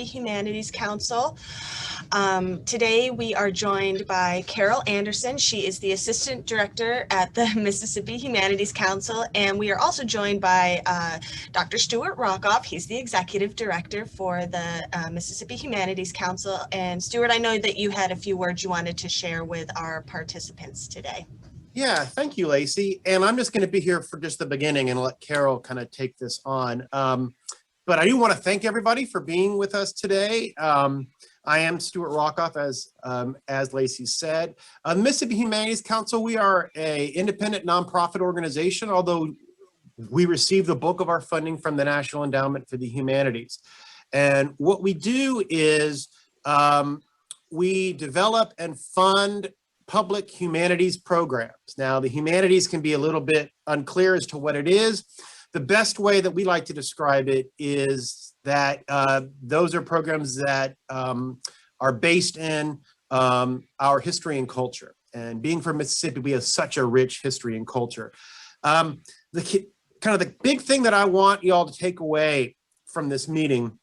Humanities Council. Today we are joined by Carol Andersen. She is the Assistant Director at the Mississippi Humanities Council, and we are also joined by Dr. Stuart Rockoff. He's the Executive Director for the Mississippi Humanities Council. And Stuart, I know that you had a few words you wanted to share with our participants today. Yeah, thank you, Lacey. And I'm just going to be here for just the beginning and let Carol kind of take this on. But I do want to thank everybody for being with us today. I am Stuart Rockoff, as Lacey said. Mississippi Humanities Council, we are an independent nonprofit organization, although we receive the bulk of our funding from the National Endowment for the Humanities. And what we do is we develop and fund public humanities programs. Now, the humanities can be a little bit unclear as to what it is. The best way that we like to describe it is that those are programs that are based in our history and culture. And being from Mississippi, we have such a rich history and culture. The big thing that I want y'all to take away from this meeting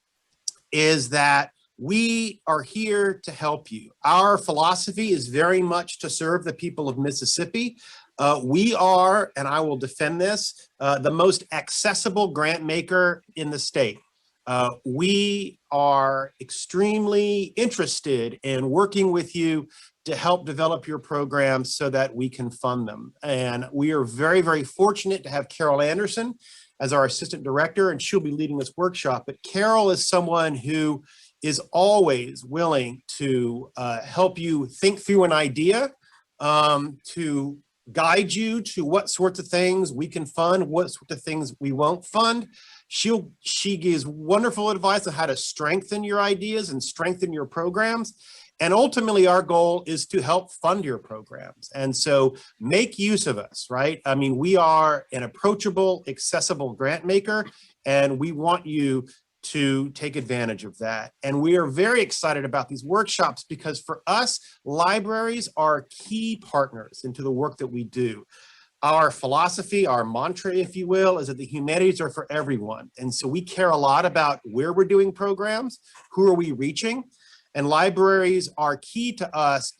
is that we are here to help you. Our philosophy is very much to serve the people of Mississippi. We are, and I will defend this, the most accessible grant maker in the state. We are extremely interested in working with you to help develop your programs so that we can fund them. And we are very, very fortunate to have Carol Andersen as our assistant director, and she'll be leading this workshop. But Carol is someone who is always willing to help you think through an idea, to guide you to what sorts of things we can fund, what sorts of things we won't fund. She gives wonderful advice on how to strengthen your ideas and strengthen your programs. And ultimately, our goal is to help fund your programs. And so make use of us, right? I mean, we are an approachable, accessible grant maker, and we want you to take advantage of that. And we are very excited about these workshops because for us, libraries are key partners into the work that we do. Our philosophy, our mantra, if you will, is that the humanities are for everyone. And so we care a lot about where we're doing programs, who are we reaching, and libraries are key to us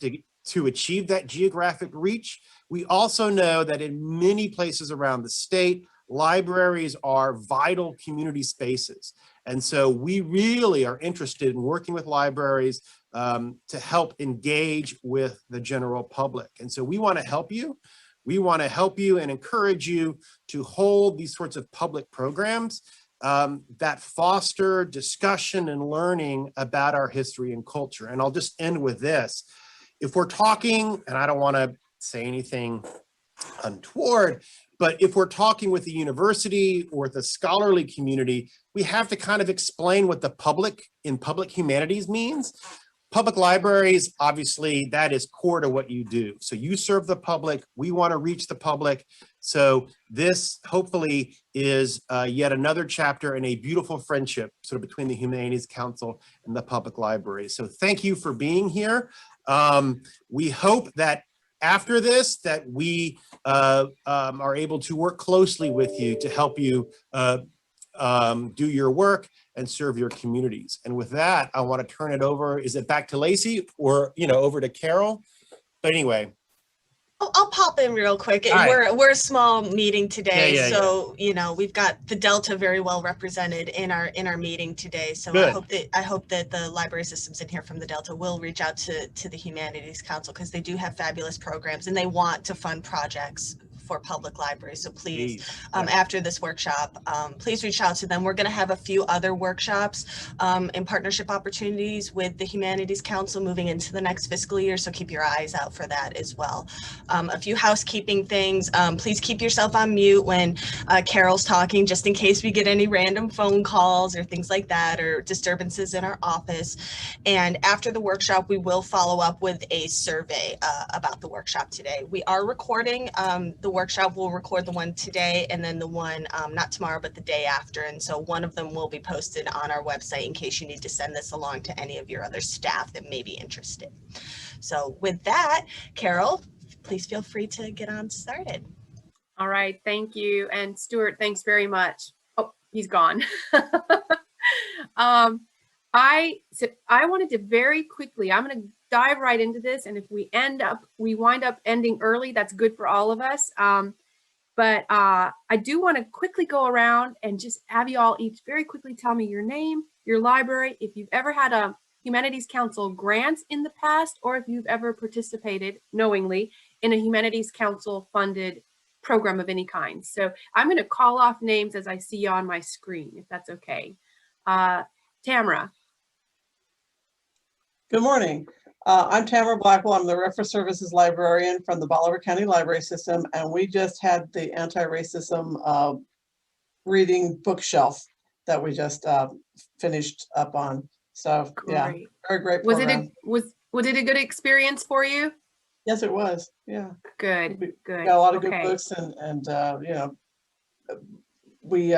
to achieve that geographic reach. We also know that in many places around the state, libraries are vital community spaces. And so we really are interested in working with libraries to help engage with the general public. And so we want to help you. We want to help you and encourage you to hold these sorts of public programs that foster discussion and learning about our history and culture. And I'll just end with this. If we're talking, and I don't want to say anything untoward, but if we're talking with the university or the scholarly community, we have to kind of explain what the public in public humanities means. Public libraries, obviously, that is core to what you do. So you serve the public, we want to reach the public. So this hopefully is yet another chapter in a beautiful friendship sort of between the Humanities Council and the public library. So thank you for being here. We hope that after this, that we are able to work closely with you to help you do your work and serve your communities. And with that, I want to turn it over. Is it back to Lacey or, over to Carol? But anyway. I'll pop in real quick. Right. We're a small meeting today, so we've got the Delta very well represented in our meeting today. So good. I hope that the library systems in here from the Delta will reach out to the Humanities Council because they do have fabulous programs and they want to fund projects for public libraries. So please, after this workshop, please reach out to them. We're going to have a few other workshops and partnership opportunities with the Humanities Council moving into the next fiscal year. So keep your eyes out for that as well. A few housekeeping things. Please keep yourself on mute when Carol's talking, just in case we get any random phone calls or things like that, or disturbances in our office. And after the workshop, we will follow up with a survey about the workshop today. We are recording the workshop. We'll record the one today and then the one not tomorrow, but the day after. And so one of them will be posted on our website in case you need to send this along to any of your other staff that may be interested. So with that, Carol, please feel free to get on started. All right, thank you. And Stuart, thanks very much. Oh, he's gone. So I wanted to very quickly, I'm going to dive right into this. And if we wind up ending early, that's good for all of us. But I do want to quickly go around and just have you all each very quickly tell me your name, your library, if you've ever had a Humanities Council grant in the past, or if you've ever participated knowingly in a Humanities Council funded program of any kind. So I'm going to call off names as I see you on my screen, if that's okay. Tamara. Good morning. I'm Tamara Blackwell. I'm the Reference Services Librarian from the Bolivar County Library System, and we just had the anti-racism reading bookshelf that we just finished up on. So yeah, very great program. Was it a good experience for you? Yes, it was. Yeah. Good. We Good. got a lot of good books, and you know, we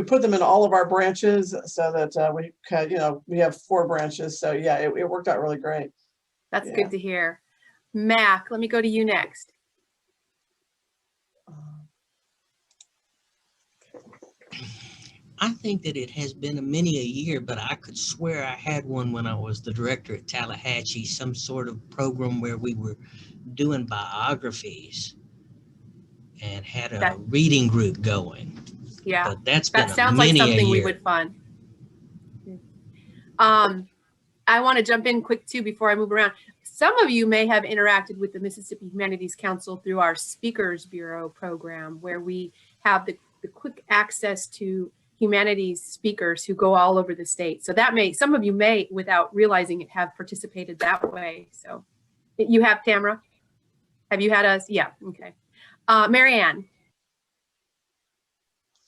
put them in all of our branches so that we could, you know, we have 4 branches. So yeah, it worked out really great. That's good to hear. Mac, let me go to you next. I think that it has been many a year, but I could swear I had one when I was the director at Tallahatchie, some sort of program where we were doing biographies and had a reading group going. Yeah, but that's that been sounds like many something a we year. would fund. I want to jump in quick too before I move around. Some of you may have interacted with the Mississippi Humanities Council through our Speakers Bureau program, where we have the quick access to humanities speakers who go all over the state. So that some of you may, without realizing it, have participated that way. So you have, Tamara? Have you had us? Yeah, okay. Marianne.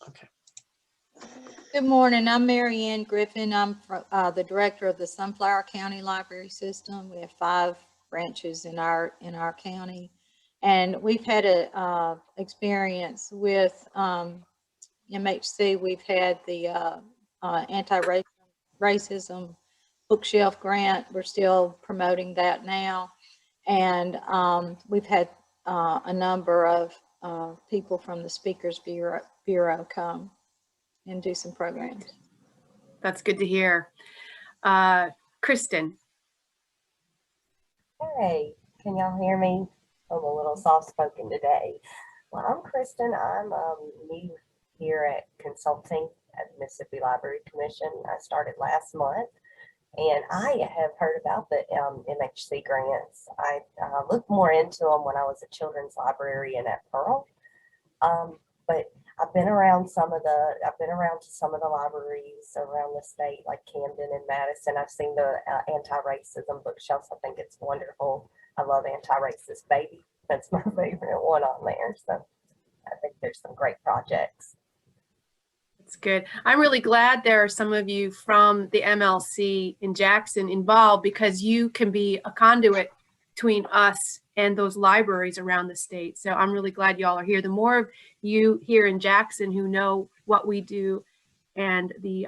Okay. Good morning. I'm Marianne Griffin. I'm the director of the Sunflower County Library System. We have 5 branches in our county, and we've had a experience with MHC. We've had the anti-racism bookshelf grant. We're still promoting that now, and we've had a number of people from the Speakers Bureau come and do some programs. That's good to hear. Kristen. Hey, can y'all hear me? I'm a little soft-spoken today. Well, I'm Kristen. I'm new here at consulting at the Mississippi Library Commission. I started last month, and I have heard about the MHC grants. I looked more into them when I was a children's librarian at Pearl, but I've been around to some of the libraries around the state, like Camden and Madison. I've seen the anti-racism bookshelves. I think it's wonderful. I love Anti-Racist Baby. That's my favorite one on there. So I think there's some great projects. That's good. I'm really glad there are some of you from the MLC in Jackson involved, because you can be a conduit between us and those libraries around the state. So I'm really glad y'all are here. The more of you here in Jackson who know what we do and the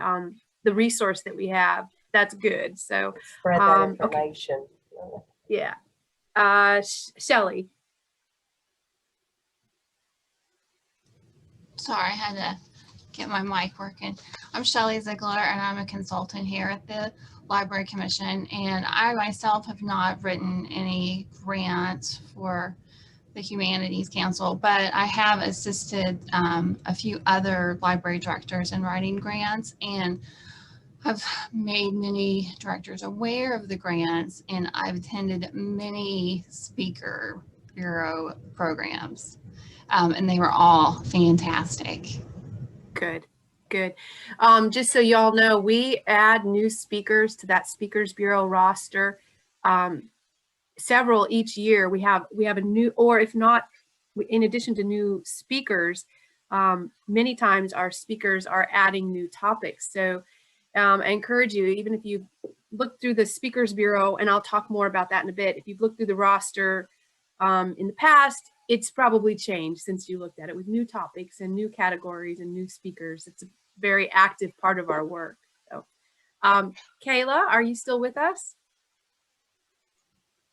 resource that we have, that's good. So spread that information. Okay. Yeah. Shelley. Sorry, I had to get my mic working. I'm Shelley Ziegler, and I'm a consultant here at the Library Commission, and I myself have not written any grants for the Humanities Council, but I have assisted a few other library directors in writing grants, and I've made many directors aware of the grants, and I've attended many Speaker Bureau programs, and they were all fantastic. Good. Good. Just so y'all know, we add new speakers to that Speakers Bureau roster. Several each year. We have a new, or if not, in addition to new speakers, many times our speakers are adding new topics. So I encourage you, even if you look through the Speakers Bureau, and I'll talk more about that in a bit, if you've looked through the roster in the past, it's probably changed since you looked at it with new topics and new categories and new speakers. It's a very active part of our work. So, Kayla, are you still with us?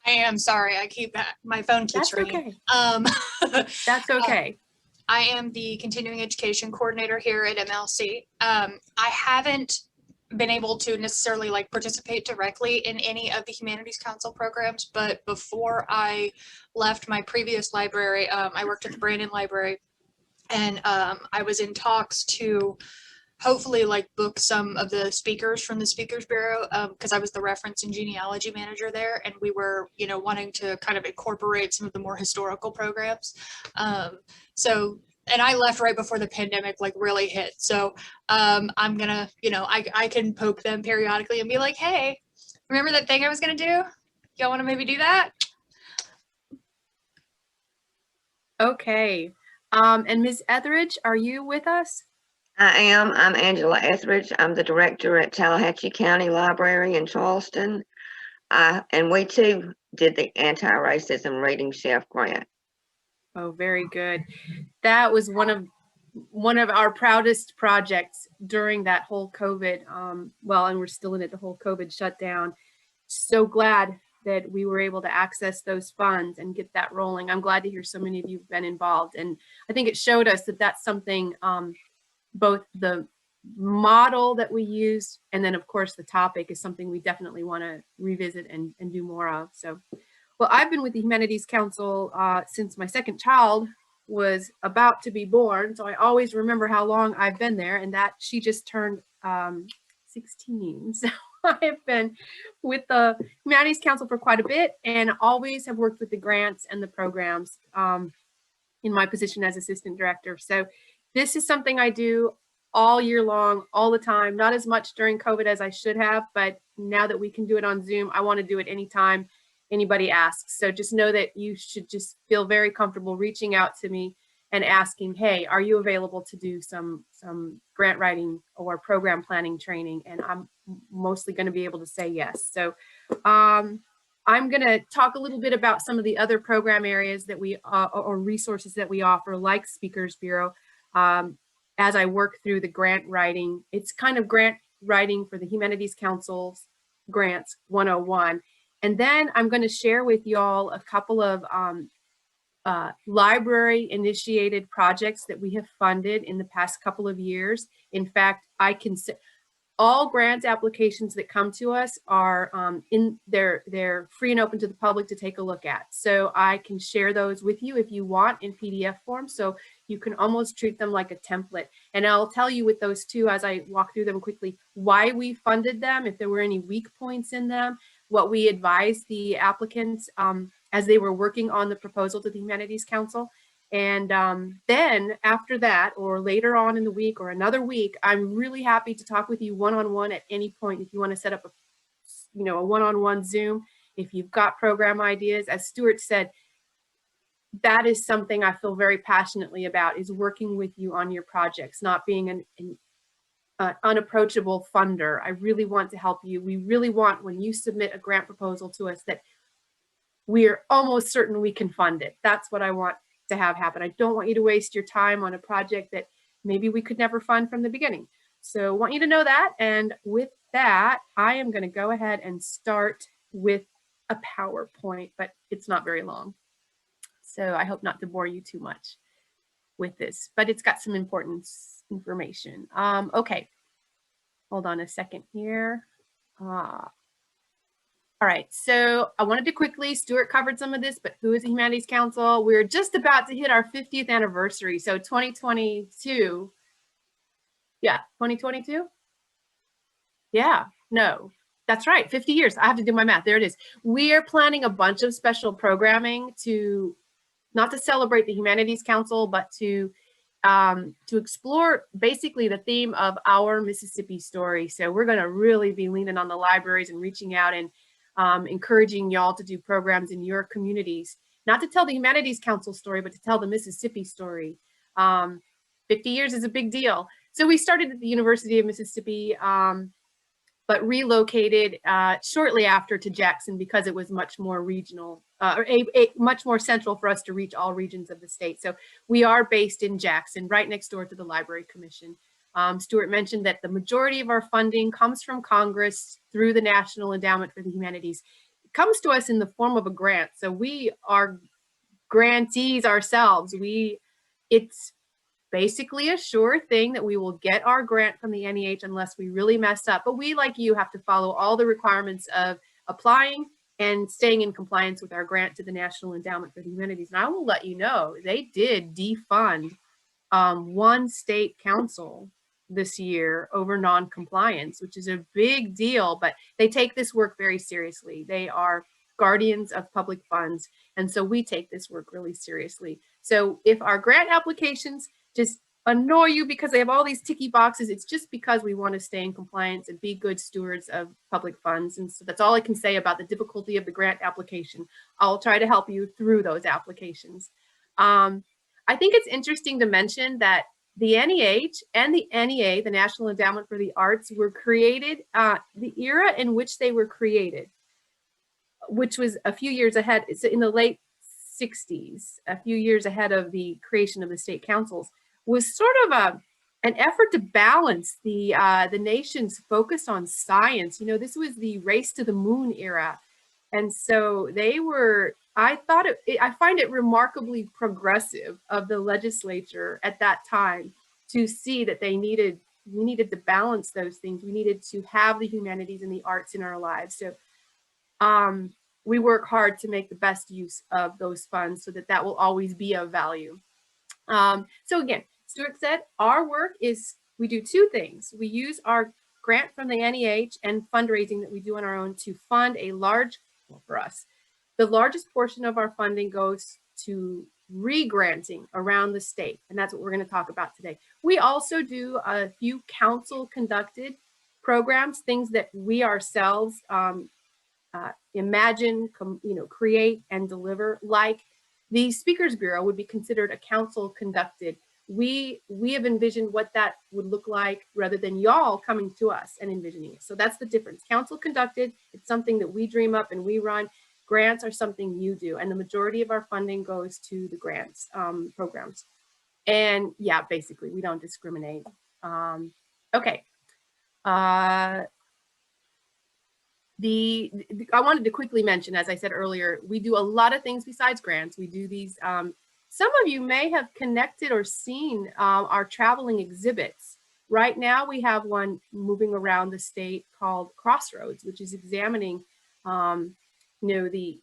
I am sorry. My phone keeps ringing. Okay. That's okay. I am the continuing education coordinator here at MLC. I haven't been able to necessarily like participate directly in any of the Humanities Council programs, but before I left my previous library, I worked at the Brandon Library, and I was in talks to hopefully like book some of the speakers from the Speakers Bureau, because I was the reference and genealogy manager there, and we were, you know, wanting to kind of incorporate some of the more historical programs. And I left right before the pandemic like really hit. So I'm gonna, you know, I can poke them periodically and be like, hey, remember that thing I was gonna do? Y'all wanna maybe do that? Okay. And Ms. Etheridge, are you with us? I am. I'm Angela Etheridge. I'm the director at Tallahatchie County Library in Charleston. And we too did the anti-racism reading shelf grant. Oh, very good. That was one of our proudest projects during that whole COVID, well, and we're still in it, the whole COVID shutdown. So glad that we were able to access those funds and get that rolling. I'm glad to hear so many of you have been involved. And I think it showed us that that's something, both the model that we use, and then of course the topic is something we definitely want to revisit and do more of. So, well, I've been with the Humanities Council since my second child was about to be born. So I always remember how long I've been there, and that she just turned 16. So I have been with the Humanities Council for quite a bit, and always have worked with the grants and the programs in my position as assistant director. So this is something I do all year long, all the time, not as much during COVID as I should have, but now that we can do it on Zoom, I want to do it anytime anybody asks. So just know that you should just feel very comfortable reaching out to me and asking, hey, are you available to do some grant writing or program planning training? And I'm mostly going to be able to say yes. So I'm going to talk a little bit about some of the other program areas that we or resources that we offer, like Speakers Bureau. As I work through the grant writing, it's kind of grant writing for the Humanities Council's Grants 101. And then I'm going to share with y'all a couple of library initiated projects that we have funded in the past couple of years. In fact, I can say all grant applications that come to us are they're free and open to the public to take a look at. So I can share those with you if you want in PDF form. So you can almost treat them like a template. And I'll tell you with those two, as I walk through them quickly, why we funded them, if there were any weak points in them, what we advised the applicants as they were working on the proposal to the Humanities Council. And then after that, or later on in the week or another week, I'm really happy to talk with you one-on-one at any point. If you want to set up a one-on-one Zoom, if you've got program ideas, as Stuart said, that is something I feel very passionately about, is working with you on your projects, not being an unapproachable funder. I really want to help you. We really want, when you submit a grant proposal to us, that we're almost certain we can fund it. That's what I want to have happen. I don't want you to waste your time on a project that maybe we could never fund from the beginning. So I want you to know that. And with that, I am going to go ahead and start with a PowerPoint, but it's not very long. So I hope not to bore you too much with this, but it's got some important information. Okay, hold on a second here. All right, so I wanted to quickly, Stuart covered some of this, but who is the Humanities Council? We're just about to hit our 50th anniversary. So 2022, yeah, 2022? Yeah, no, that's right, 50 years. I have to do my math, there it is. We are planning a bunch of special programming to, not to celebrate the Humanities Council, but to explore basically the theme of our Mississippi story. So we're gonna really be leaning on the libraries and reaching out and encouraging y'all to do programs in your communities, not to tell the Humanities Council story, but to tell the Mississippi story. 50 years is a big deal. So we started at the University of Mississippi, but relocated shortly after to Jackson because it was much more regional, much more central for us to reach all regions of the state. So we are based in Jackson, right next door to the Library Commission. Stuart mentioned that the majority of our funding comes from Congress through the National Endowment for the Humanities. It comes to us in the form of a grant. So we are grantees ourselves. It's basically a sure thing that we will get our grant from the NEH unless we really mess up. But we, like you, have to follow all the requirements of applying and staying in compliance with our grant to the National Endowment for the Humanities. And I will let you know, they did defund one state council this year over non-compliance, which is a big deal, but they take this work very seriously. They are guardians of public funds. And so we take this work really seriously. So if our grant applications just annoy you because they have all these ticky boxes, it's just because we want to stay in compliance and be good stewards of public funds. And so that's all I can say about the difficulty of the grant application. I'll try to help you through those applications. I think it's interesting to mention that the NEH and the NEA, the National Endowment for the Arts, were created, the era in which they were created, which was a few years ahead, it's in the late 60s, a few years ahead of the creation of the state councils, was sort of an effort to balance the nation's focus on science. You know, this was the race to the moon era. And so they were, I find it remarkably progressive of the legislature at that time to see that we needed to balance those things. We needed to have the humanities and the arts in our lives. So we work hard to make the best use of those funds so that that will always be of value. So again, Stuart said, our work is, we do two things. We use our grant from the NEH and fundraising that we do on our own to fund a large, well, for us, the largest portion of our funding goes to re-granting around the state. And that's what we're going to talk about today. We also do a few council conducted programs, things that we ourselves imagine, create and deliver, like the Speakers Bureau would be considered a council conducted. We have envisioned what that would look like rather than y'all coming to us and envisioning it. So that's the difference. Council conducted, it's something that we dream up and we run. Grants are something you do. And the majority of our funding goes to the grants programs. And yeah, basically we don't discriminate. Okay. I wanted to quickly mention, as I said earlier, we do a lot of things besides grants. We do these, some of you may have connected or seen our traveling exhibits. Right now we have one moving around the state called Crossroads, which is examining the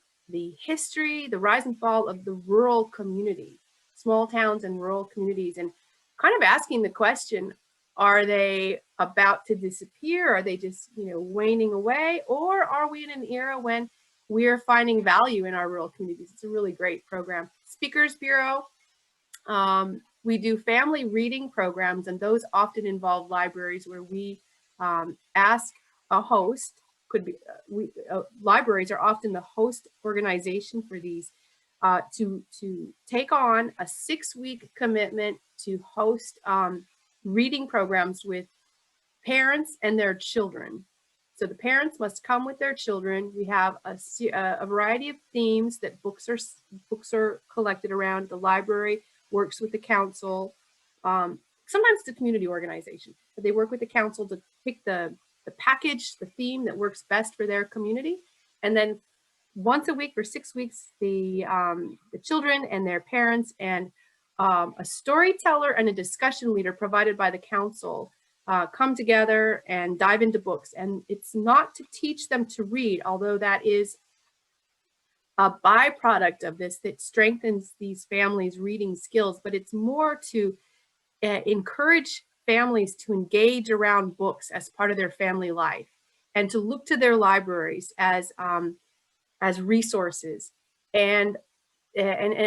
history, the rise and fall of the rural community, small towns and rural communities, and kind of asking the question, are they about to disappear? Are they just, waning away? Or are we in an era when we're finding value in our rural communities? It's a really great program. Speakers Bureau, we do family reading programs, and those often involve libraries where we ask a host, could be, libraries are often the host organization for these, to take on a 6-week commitment to host reading programs with parents and their children. So the parents must come with their children. We have a variety of themes that books are collected around. The library works with the council, sometimes the community organization, but they work with the council to pick the package, the theme that works best for their community. And then once a week for 6 weeks, the children and their parents and a storyteller and a discussion leader provided by the council come together and dive into books. And it's not to teach them to read, although that is a byproduct of this that strengthens these families' reading skills, but it's more to encourage families to engage around books as part of their family life and to look to their libraries as resources, and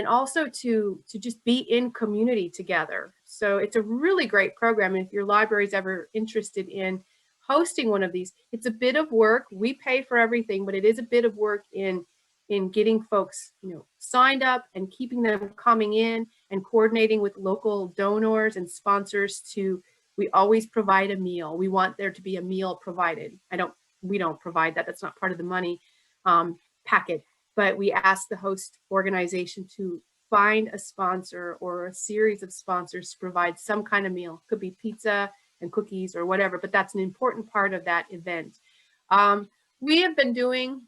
also to just be in community together. So it's a really great program. And if your library is ever interested in hosting one of these, it's a bit of work. We pay for everything, but it is a bit of work in getting folks, signed up and keeping them coming in and coordinating with local donors and sponsors we always provide a meal. We want there to be a meal provided. We don't provide that. That's not part of the money packet. But we ask the host organization to find a sponsor or a series of sponsors to provide some kind of meal. Could be pizza and cookies or whatever, but that's an important part of that event. We have been doing,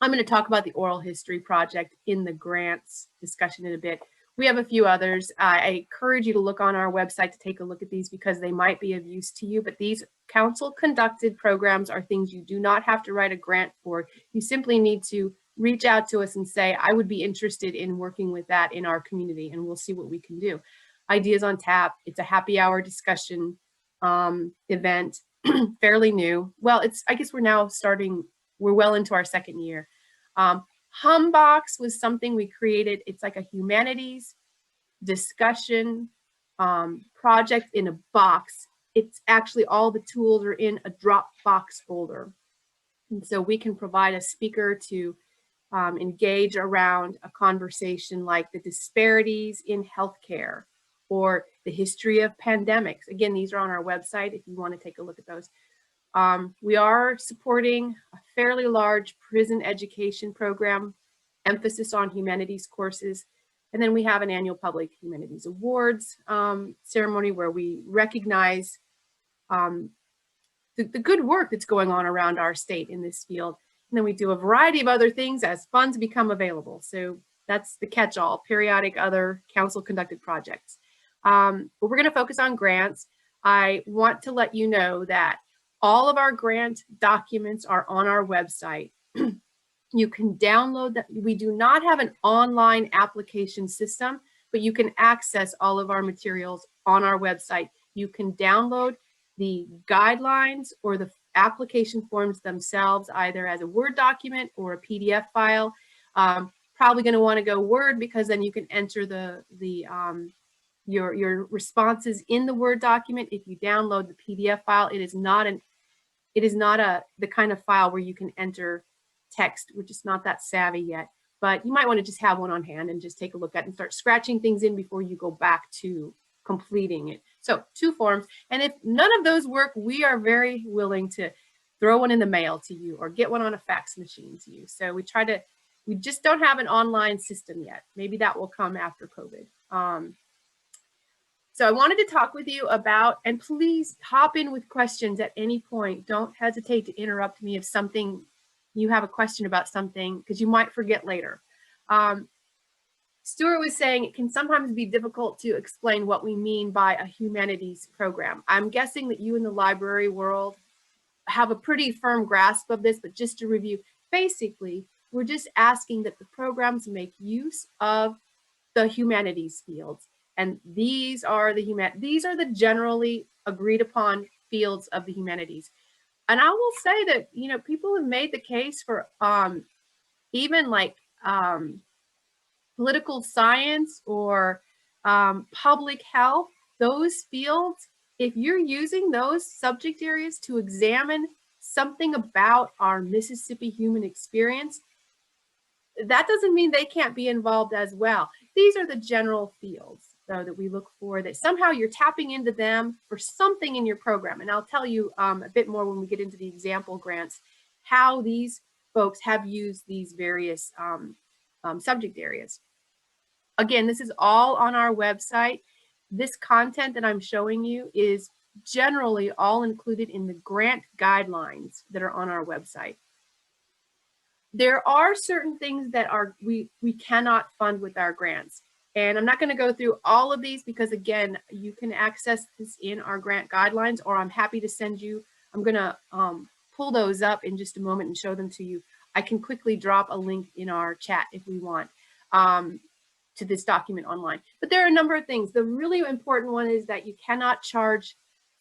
I'm going to talk about the oral history project in the grants discussion in a bit. We have a few others. I encourage you to look on our website to take a look at these because they might be of use to you. But these council conducted programs are things you do not have to write a grant for. You simply need to reach out to us and say, I would be interested in working with that in our community, and we'll see what we can do. Ideas on Tap, it's a happy hour discussion event, fairly new. Well, I guess we're now we're well into our second year. Humbox was something we created. It's like a humanities discussion project in a box. It's actually all the tools are in a Dropbox folder. And so we can provide a speaker to engage around a conversation like the disparities in healthcare or the history of pandemics. Again, these are on our website if you want to take a look at those. We are supporting a fairly large prison education program, emphasis on humanities courses. And then we have an annual Public Humanities Awards ceremony where we recognize the good work that's going on around our state in this field. And then we do a variety of other things as funds become available. So that's the catch-all, periodic other council conducted projects. But we're going to focus on grants. I want to let you know that all of our grant documents are on our website. You can download that. We do not have an online application system, but you can access all of our materials on our website. You can download the guidelines or the application forms themselves, either as a Word document or a PDF file. Probably going to want to go Word because then you can enter your responses in the Word document. If you download the PDF file, it is not the kind of file where you can enter text. We're just not that savvy yet, but you might want to just have one on hand and just take a look at it and start scratching things in before you go back to completing it. So 2 forms. And if none of those work, we are very willing to throw one in the mail to you or get one on a fax machine to you. So we just don't have an online system yet. Maybe that will come after COVID. So I wanted to talk with you about, and please hop in with questions at any point. Don't hesitate to interrupt me if you have a question about something, because you might forget later. Stuart was saying it can sometimes be difficult to explain what we mean by a humanities program. I'm guessing that you in the library world have a pretty firm grasp of this, but just to review, basically, we're just asking that the programs make use of the humanities fields. And these are the generally agreed upon fields of the humanities. And I will say that, people have made the case for even like political science or public health, those fields, if you're using those subject areas to examine something about our Mississippi human experience, that doesn't mean they can't be involved as well. These are the general fields, though, that we look for, that somehow you're tapping into them for something in your program. And I'll tell you a bit more when we get into the example grants, how these folks have used these various subject areas. Again, this is all on our website. This content that I'm showing you is generally all included in the grant guidelines that are on our website. There are certain things that we cannot fund with our grants. And I'm not going to go through all of these because, again, you can access this in our grant guidelines, or I'm happy to send you. I'm going to pull those up in just a moment and show them to you. I can quickly drop a link in our chat if we want to this document online. But there are a number of things. The really important one is that you cannot charge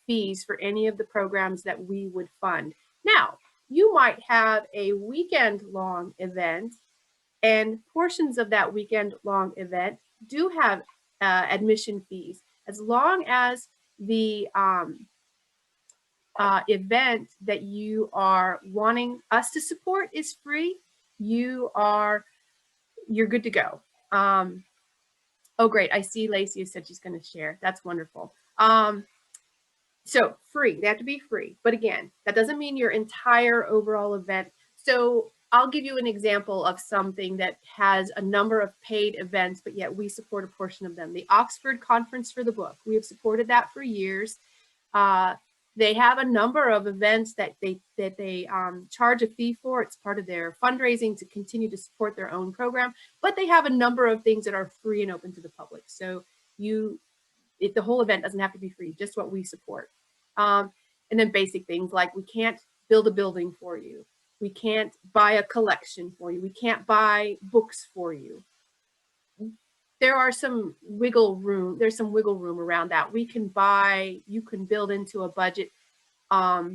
fees for any of the programs that we would fund. Now, you might have a weekend-long event, and portions of that weekend-long event do have admission fees. As long as the event that you are wanting us to support is free, you're good to go. Oh, great. I see Lacey has said she's going to share. That's wonderful. So free, they have to be free. But again, that doesn't mean your entire overall event. So I'll give you an example of something that has a number of paid events, but yet we support a portion of them. The Oxford Conference for the Book. We have supported that for years. They have a number of events that they charge a fee for. It's part of their fundraising to continue to support their own program, but they have a number of things that are free and open to the public. So the whole event doesn't have to be free, just what we support. And then basic things like we can't build a building for you. We can't buy a collection for you. We can't buy books for you. There are some wiggle room. There's some wiggle room around that. You can build into a budget a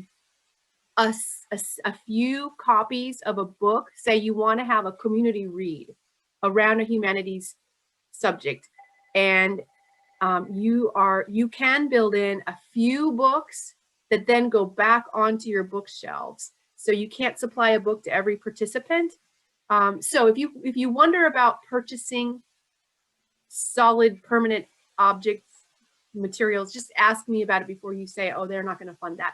few copies of a book. Say you want to have a community read around a humanities subject, and you can build in a few books that then go back onto your bookshelves. So you can't supply a book to every participant. So if you wonder about purchasing solid permanent objects, materials, just ask me about it before you say, oh, they're not going to fund that.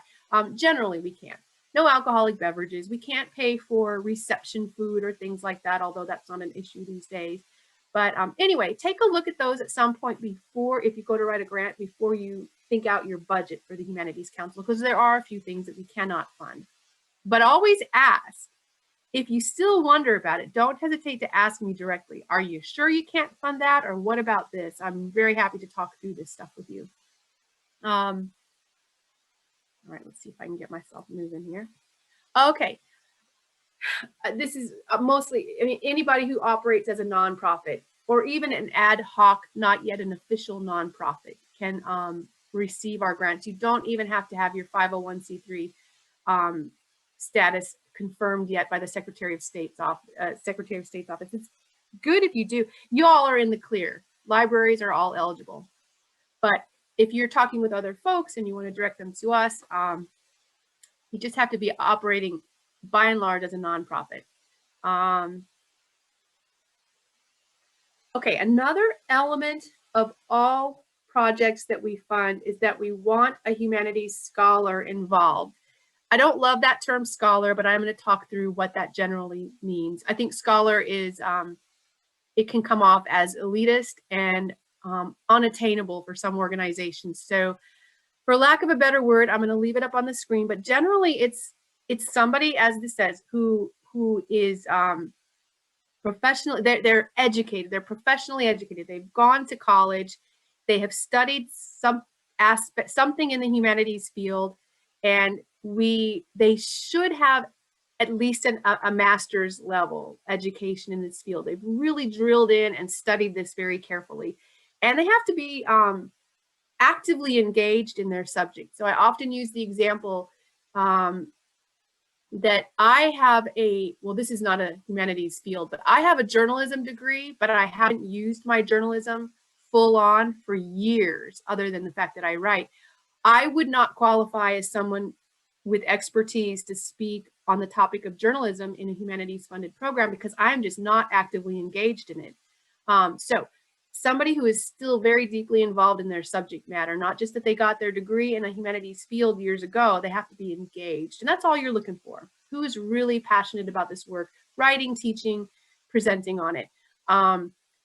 Generally, we can't. No alcoholic beverages. We can't pay for reception food or things like that, although that's not an issue these days. But anyway, take a look at those at some point before, if you go to write a grant, before you think out your budget for the Humanities Council, because there are a few things that we cannot fund. But always ask. If you still wonder about it, don't hesitate to ask me directly. Are you sure you can't fund that? Or what about this? I'm very happy to talk through this stuff with you. All right, let's see if I can get myself moving here. Okay. This is mostly, I mean, anybody who operates as a nonprofit or even an ad hoc, not yet an official nonprofit can receive our grants. You don't even have to have your 501c3 status confirmed yet by the Secretary of State's office. It's good if you do. You all are in the clear. Libraries are all eligible. But if you're talking with other folks and you want to direct them to us, you just have to be operating by and large as a nonprofit. Okay, another element of all projects that we fund is that we want a humanities scholar involved. I don't love that term scholar, but I'm going to talk through what that generally means. I think scholar is, it can come off as elitist and unattainable for some organizations. So for lack of a better word, I'm going to leave it up on the screen, but generally it's somebody, as this says, who is professional, they're educated, they're professionally educated, they've gone to college, they have studied something in the humanities field, and they should have at least a master's level education in this field. They've really drilled in and studied this very carefully. And they have to be actively engaged in their subject. So I often use the example that I have well, this is not a humanities field, but I have a journalism degree, but I haven't used my journalism full on for years, other than the fact that I write. I would not qualify as someone with expertise to speak on the topic of journalism in a humanities funded program because I'm just not actively engaged in it. So somebody who is still very deeply involved in their subject matter, not just that they got their degree in a humanities field years ago, they have to be engaged. And that's all you're looking for. Who is really passionate about this work, writing, teaching, presenting on it.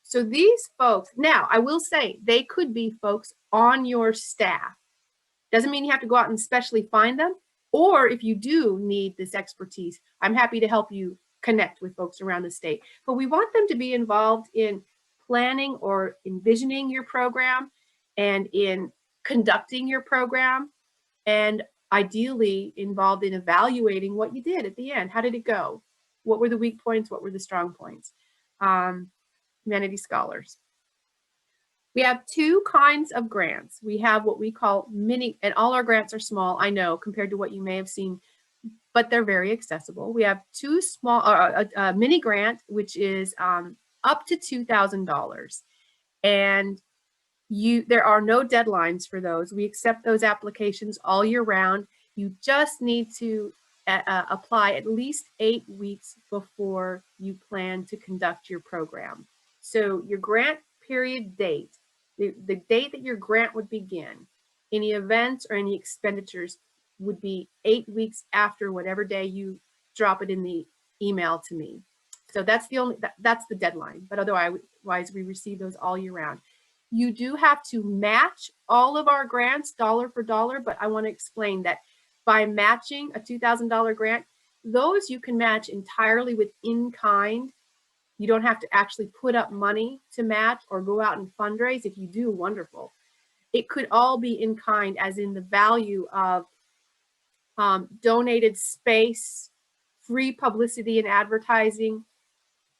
So these folks, now I will say they could be folks on your staff. Doesn't mean you have to go out and specially find them. Or if you do need this expertise, I'm happy to help you connect with folks around the state. But we want them to be involved in planning or envisioning your program and in conducting your program, and ideally involved in evaluating what you did at the end. How did it go? What were the weak points? What were the strong points? Humanities scholars. We have two kinds of grants. We have what we call mini, and all our grants are small, I know, compared to what you may have seen, but they're very accessible. We have two small, a mini grant, which is up to $2,000. And there are no deadlines for those. We accept those applications all year round. You just need to apply at least 8 weeks before you plan to conduct your program. So your grant period date, the date that your grant would begin, any events or any expenditures would be 8 weeks after whatever day you drop it in the email to me. So that's the deadline, but otherwise we receive those all year round. You do have to match all of our grants dollar for dollar, but I want to explain that by matching a $2,000 grant, those you can match entirely with in-kind. You don't have to actually put up money to match or go out and fundraise. If you do, wonderful. It could all be in kind, as in the value of donated space, free publicity and advertising,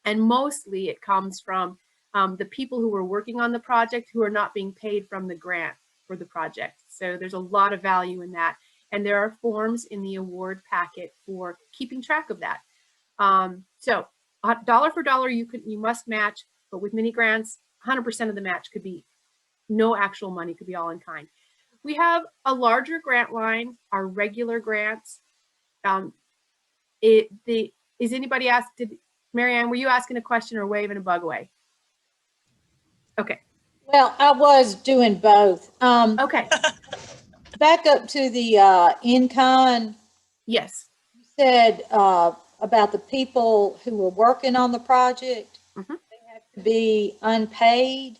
and mostly it comes from the people who are working on the project who are not being paid from the grant for the project. So there's a lot of value in that. And there are forms in the award packet for keeping track of that. So dollar for dollar, you must match, but with mini grants, 100% of the match could be no actual money, could be all in kind. We have a larger grant line, our regular grants. Is anybody asked, Marianne, were you asking a question or waving a bug away? Okay. Well, I was doing both. Okay. Back up to the in-kind. Yes. You said about the people who were working on the project. They have to be unpaid.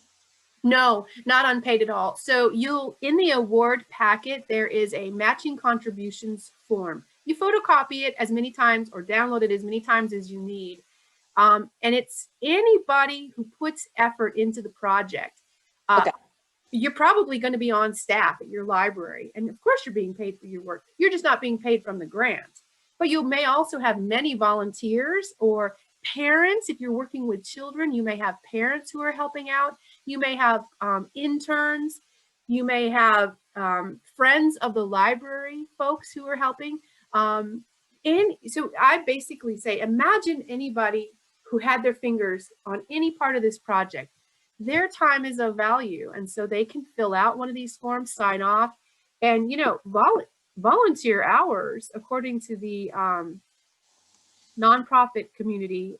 No, not unpaid at all. So in the award packet, there is a matching contributions form. You photocopy it as many times or download it as many times as you need. And it's anybody who puts effort into the project. Okay. You're probably going to be on staff at your library. And of course you're being paid for your work. You're just not being paid from the grant. But you may also have many volunteers or parents. If you're working with children, you may have parents who are helping out. You may have interns. You may have friends of the library folks who are helping. And so I basically say, imagine anybody who had their fingers on any part of this project. Their time is of value. And so they can fill out one of these forms, sign off, and, volunteer hours, according to the nonprofit community,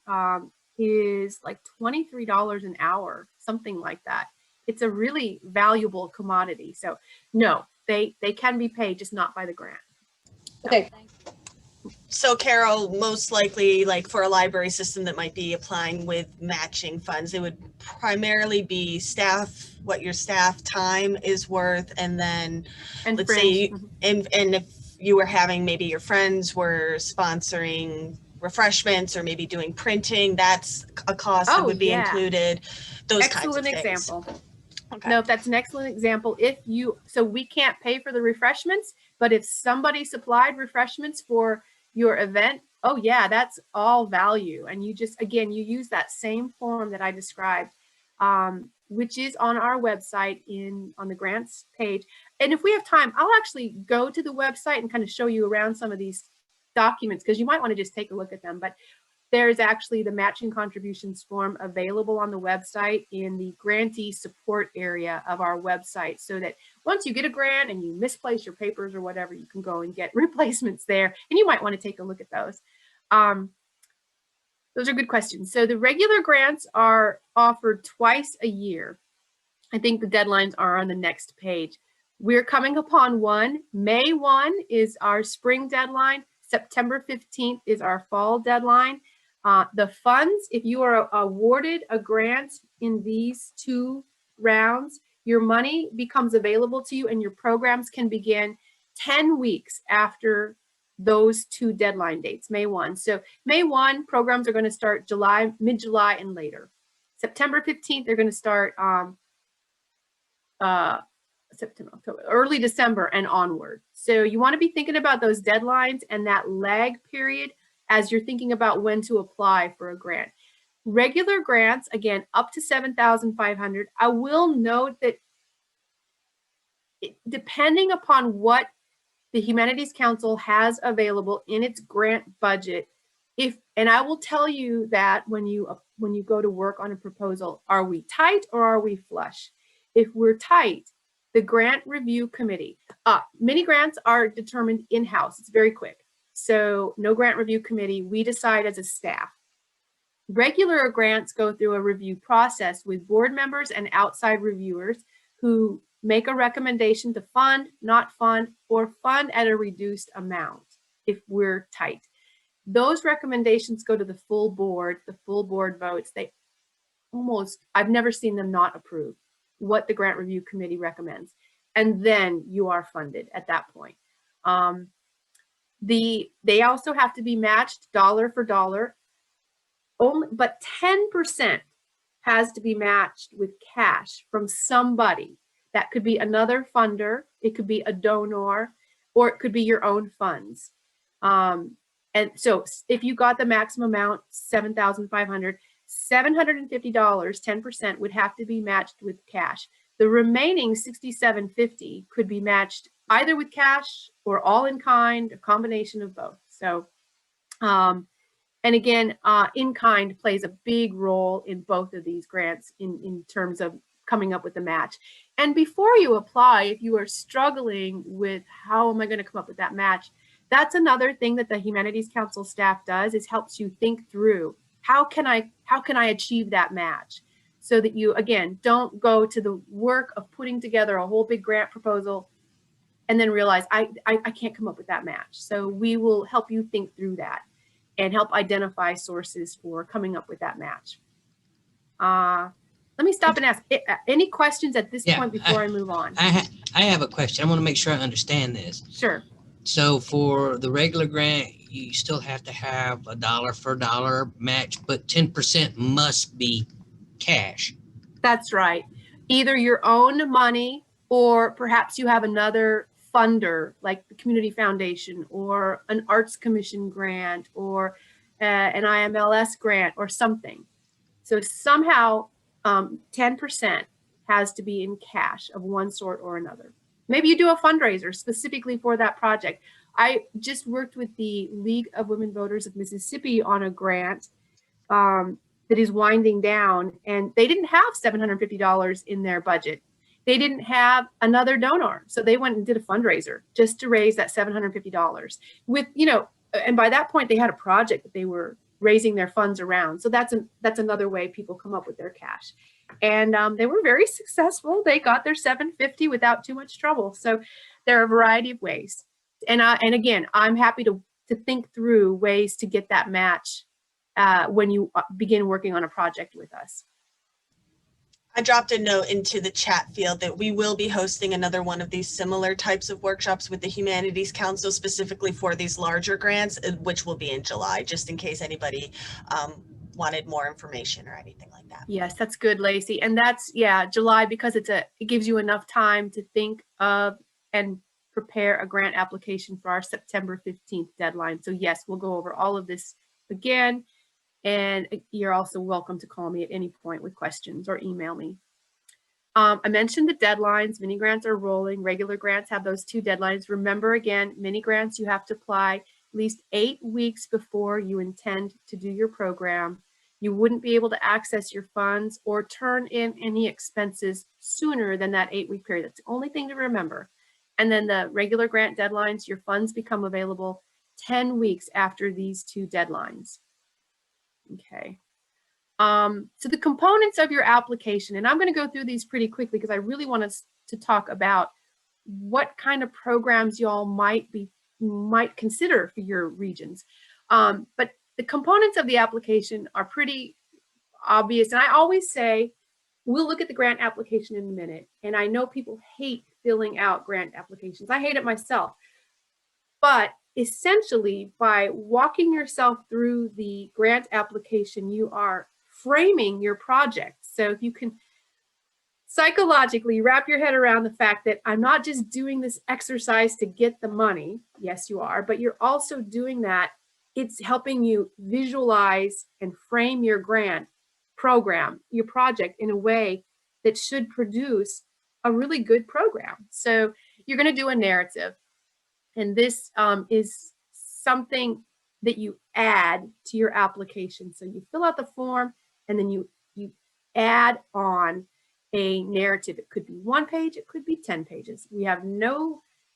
is like $23 an hour, something like that. It's a really valuable commodity. So no, they can be paid, just not by the grant. Okay. So Carol, most likely, like for a library system that might be applying with matching funds, it would primarily be staff, what your staff time is worth, and then let's say, and if you were having, maybe your friends were sponsoring refreshments or maybe doing printing, that's a cost that would be included. Those kinds of things. Excellent example. Okay. No, that's an excellent example. So we can't pay for the refreshments, but if somebody supplied refreshments for your event, oh yeah, that's all value. And you just, again, you use that same form that I described, which is on our website on the grants page. And if we have time, I'll actually go to the website and kind of show you around some of these documents, because you might want to just take a look at them. But there's actually the matching contributions form available on the website in the grantee support area of our website, so that once you get a grant and you misplace your papers or whatever, you can go and get replacements there. And you might want to take a look at those. Those are good questions. So the regular grants are offered twice a year. I think the deadlines are on the next page. We're coming upon one. May 1 is our spring deadline. September 15th is our fall deadline. The funds, if you are awarded a grant in these 2 rounds, your money becomes available to you and your programs can begin 10 weeks after those 2 deadline dates, May 1. So May 1, programs are going to start mid-July and later. September 15th, they're going to start September, October, early December and onward. So you want to be thinking about those deadlines and that lag period as you're thinking about when to apply for a grant. Regular grants, again, up to $7,500. I will note that depending upon what the Humanities Council has available in its grant budget, and I will tell you that when you go to work on a proposal, are we tight or are we flush? If we're tight, the grant review committee, mini grants are determined in-house. It's very quick. So no grant review committee, we decide as a staff. Regular grants go through a review process with board members and outside reviewers who make a recommendation to fund, not fund, or fund at a reduced amount if we're tight. Those recommendations go to the full board votes. I've never seen them not approve. what the grant review committee recommends. And then you are funded at that point. They also have to be matched dollar for dollar, but 10% has to be matched with cash from somebody. That could be another funder, it could be a donor, or it could be your own funds. And so if you got the maximum amount, $7,500, $750, 10% would have to be matched with cash. The remaining $6,750 could be matched either with cash or all in kind, a combination of both. So, and again, in kind plays a big role in both of these grants in terms of coming up with the match. And before you apply, if you are struggling with how am I going to come up with that match, that's another thing that the Humanities Council staff does, is helps you think through how can I achieve that match, so that you, again, don't go to the work of putting together a whole big grant proposal and then realize I can't come up with that match. So we will help you think through that and help identify sources for coming up with that match. Let me stop and ask any questions at this point before I move on. I have a question. I want to make sure I understand this. Sure. So for the regular grant, you still have to have a dollar for dollar match, but 10% must be cash. That's right. Either your own money, or perhaps you have another funder like the Community Foundation or an Arts Commission grant or an IMLS grant or something. So somehow 10% has to be in cash of one sort or another. Maybe you do a fundraiser specifically for that project. I just worked with the League of Women Voters of Mississippi on a grant that is winding down, and they didn't have $750 in their budget. They didn't have another donor, so they went and did a fundraiser just to raise that $750 with, you know, and by that point they had a project that they were raising their funds around. So that's another way people come up with their cash. And they were very successful. They got their $750 without too much trouble. So there are a variety of ways. And again, I'm happy to think through ways to get that match when you begin working on a project with us. I dropped a note into the chat field that we will be hosting another one of these similar types of workshops with the Humanities Council, specifically for these larger grants, which will be in July, just in case anybody wanted more information or anything like that. Yes, that's good, Lacey. And that's, yeah, July, because it gives you enough time to think of and prepare a grant application for our September 15th deadline. So yes, we'll go over all of this again. And you're also welcome to call me at any point with questions or email me. I mentioned the deadlines. Mini grants are rolling. Regular grants have those two deadlines. Remember, again, mini grants, you have to apply at least 8 weeks before you intend to do your program. You wouldn't be able to access your funds or turn in any expenses sooner than that 8-week period. That's the only thing to remember. And then the regular grant deadlines, your funds become available 10 weeks after these two deadlines. Okay. So the components of your application, and I'm going to go through these pretty quickly because I really want us to talk about what kind of programs y'all might consider for your regions. But the components of the application are pretty obvious. And I always say, we'll look at the grant application in a minute. And I know people hate filling out grant applications. I hate it myself. But essentially, by walking yourself through the grant application, you are framing your project. So if you can psychologically wrap your head around the fact that I'm not just doing this exercise to get the money, yes, you are, but you're also doing that, it's helping you visualize and frame your grant program, your project, in a way that should produce a really good program. So you're going to do a narrative. And this is something that you add to your application. So you fill out the form and then you add on a narrative. It could be 1 page, it could be 10 pages. We have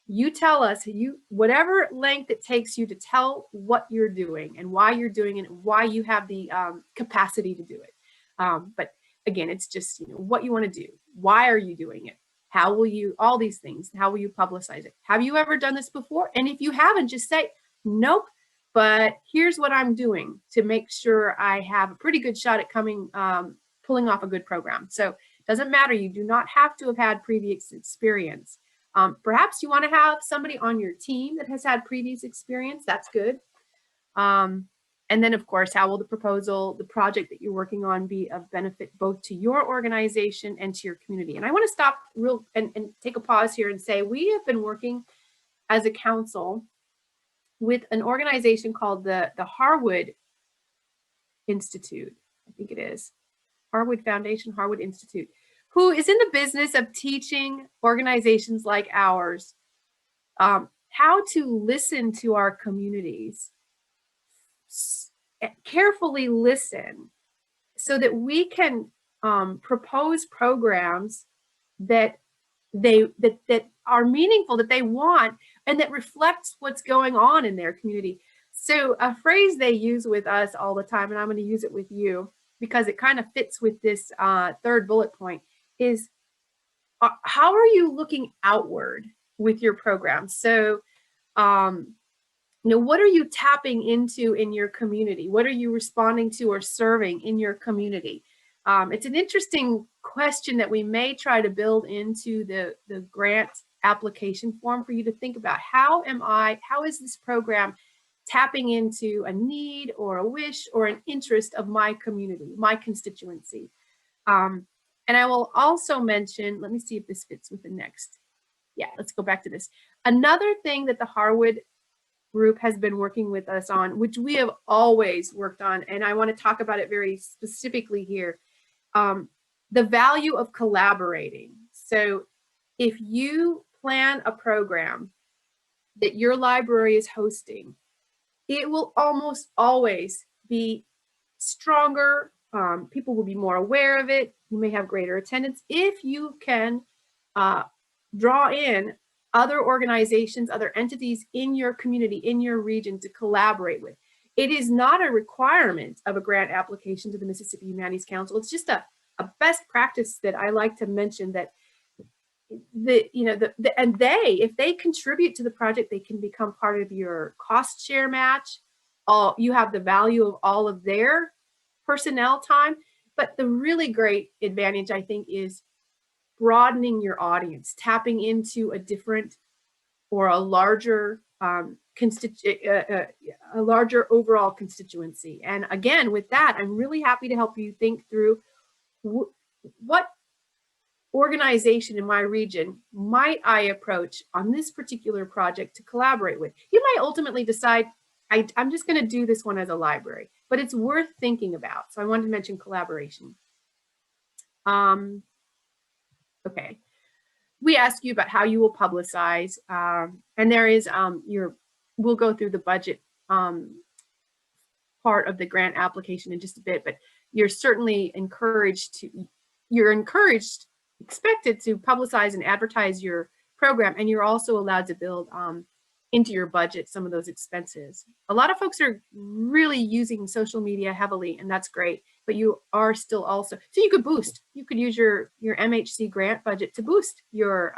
you tell us, whatever length it takes you to tell what you're doing and why you're doing it, and why you have the capacity to do it. But again, it's just, what you want to do. Why are you doing it? How will you, all these things, how will you publicize it? Have you ever done this before? And if you haven't, just say, nope, but here's what I'm doing to make sure I have a pretty good shot at pulling off a good program. So Doesn't matter. You do not have to have had previous experience. Perhaps you want to have somebody on your team that has had previous experience. That's good. And then, of course, how will the project that you're working on be of benefit both to your organization and to your community? And I want to stop and take a pause here and say we have been working as a council with an organization called the Harwood Institute. I think it is Harwood Foundation, Harwood Institute, who is in the business of teaching organizations like ours how to listen to our communities, carefully listen, so that we can propose programs that are meaningful, that they want, and that reflects what's going on in their community. So a phrase they use with us all the time, and I'm going to use it with you because it kind of fits with this third bullet point, is how are you looking outward with your program? So what are you tapping into in your community? What are you responding to or serving in your community? It's an interesting question that we may try to build into the grant application form for you to think about. How is this program tapping into a need or a wish or an interest of my community, my constituency? And I will also mention, let me see if this fits with the next. Yeah, let's go back to this. Another thing that the Harwood group has been working with us on, which we have always worked on, and I want to talk about it very specifically here, the value of collaborating. So if you plan a program that your library is hosting, it will almost always be stronger. People will be more aware of it. You may have greater attendance if you can draw in other organizations, other entities in your community, in your region to collaborate with. It is not a requirement of a grant application to the Mississippi Humanities Council. It's just a best practice that I like to mention, that if they contribute to the project, they can become part of your cost share match. You have the value of all of their personnel time. But the really great advantage, I think, is broadening your audience, tapping into a different or a larger overall constituency. And again, with that, I'm really happy to help you think through what organization in my region might I approach on this particular project to collaborate with. You might ultimately decide, I'm just going to do this one as a library, but it's worth thinking about. So I wanted to mention collaboration. Okay, we ask you about how you will publicize, and there is we'll go through the budget part of the grant application in just a bit, but you're certainly expected to publicize and advertise your program, and you're also allowed to build into your budget some of those expenses. A lot of folks are really using social media heavily, and that's great, but you are still also, so you could use your MHC grant budget to boost your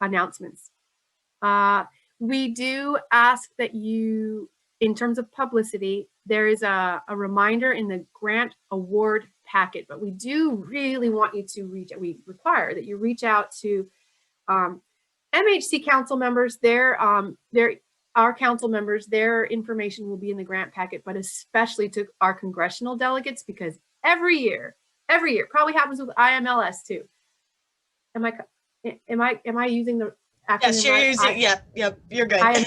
announcements. We do ask that you, in terms of publicity, there is a reminder in the grant award packet, but we do really want you to we require that you reach out to MHC council members. Our council members, their information will be in the grant packet, but especially to our congressional delegates, because every year, probably happens with IMLS too. Am I using the acronym? Yes, you're using, yep, you're good.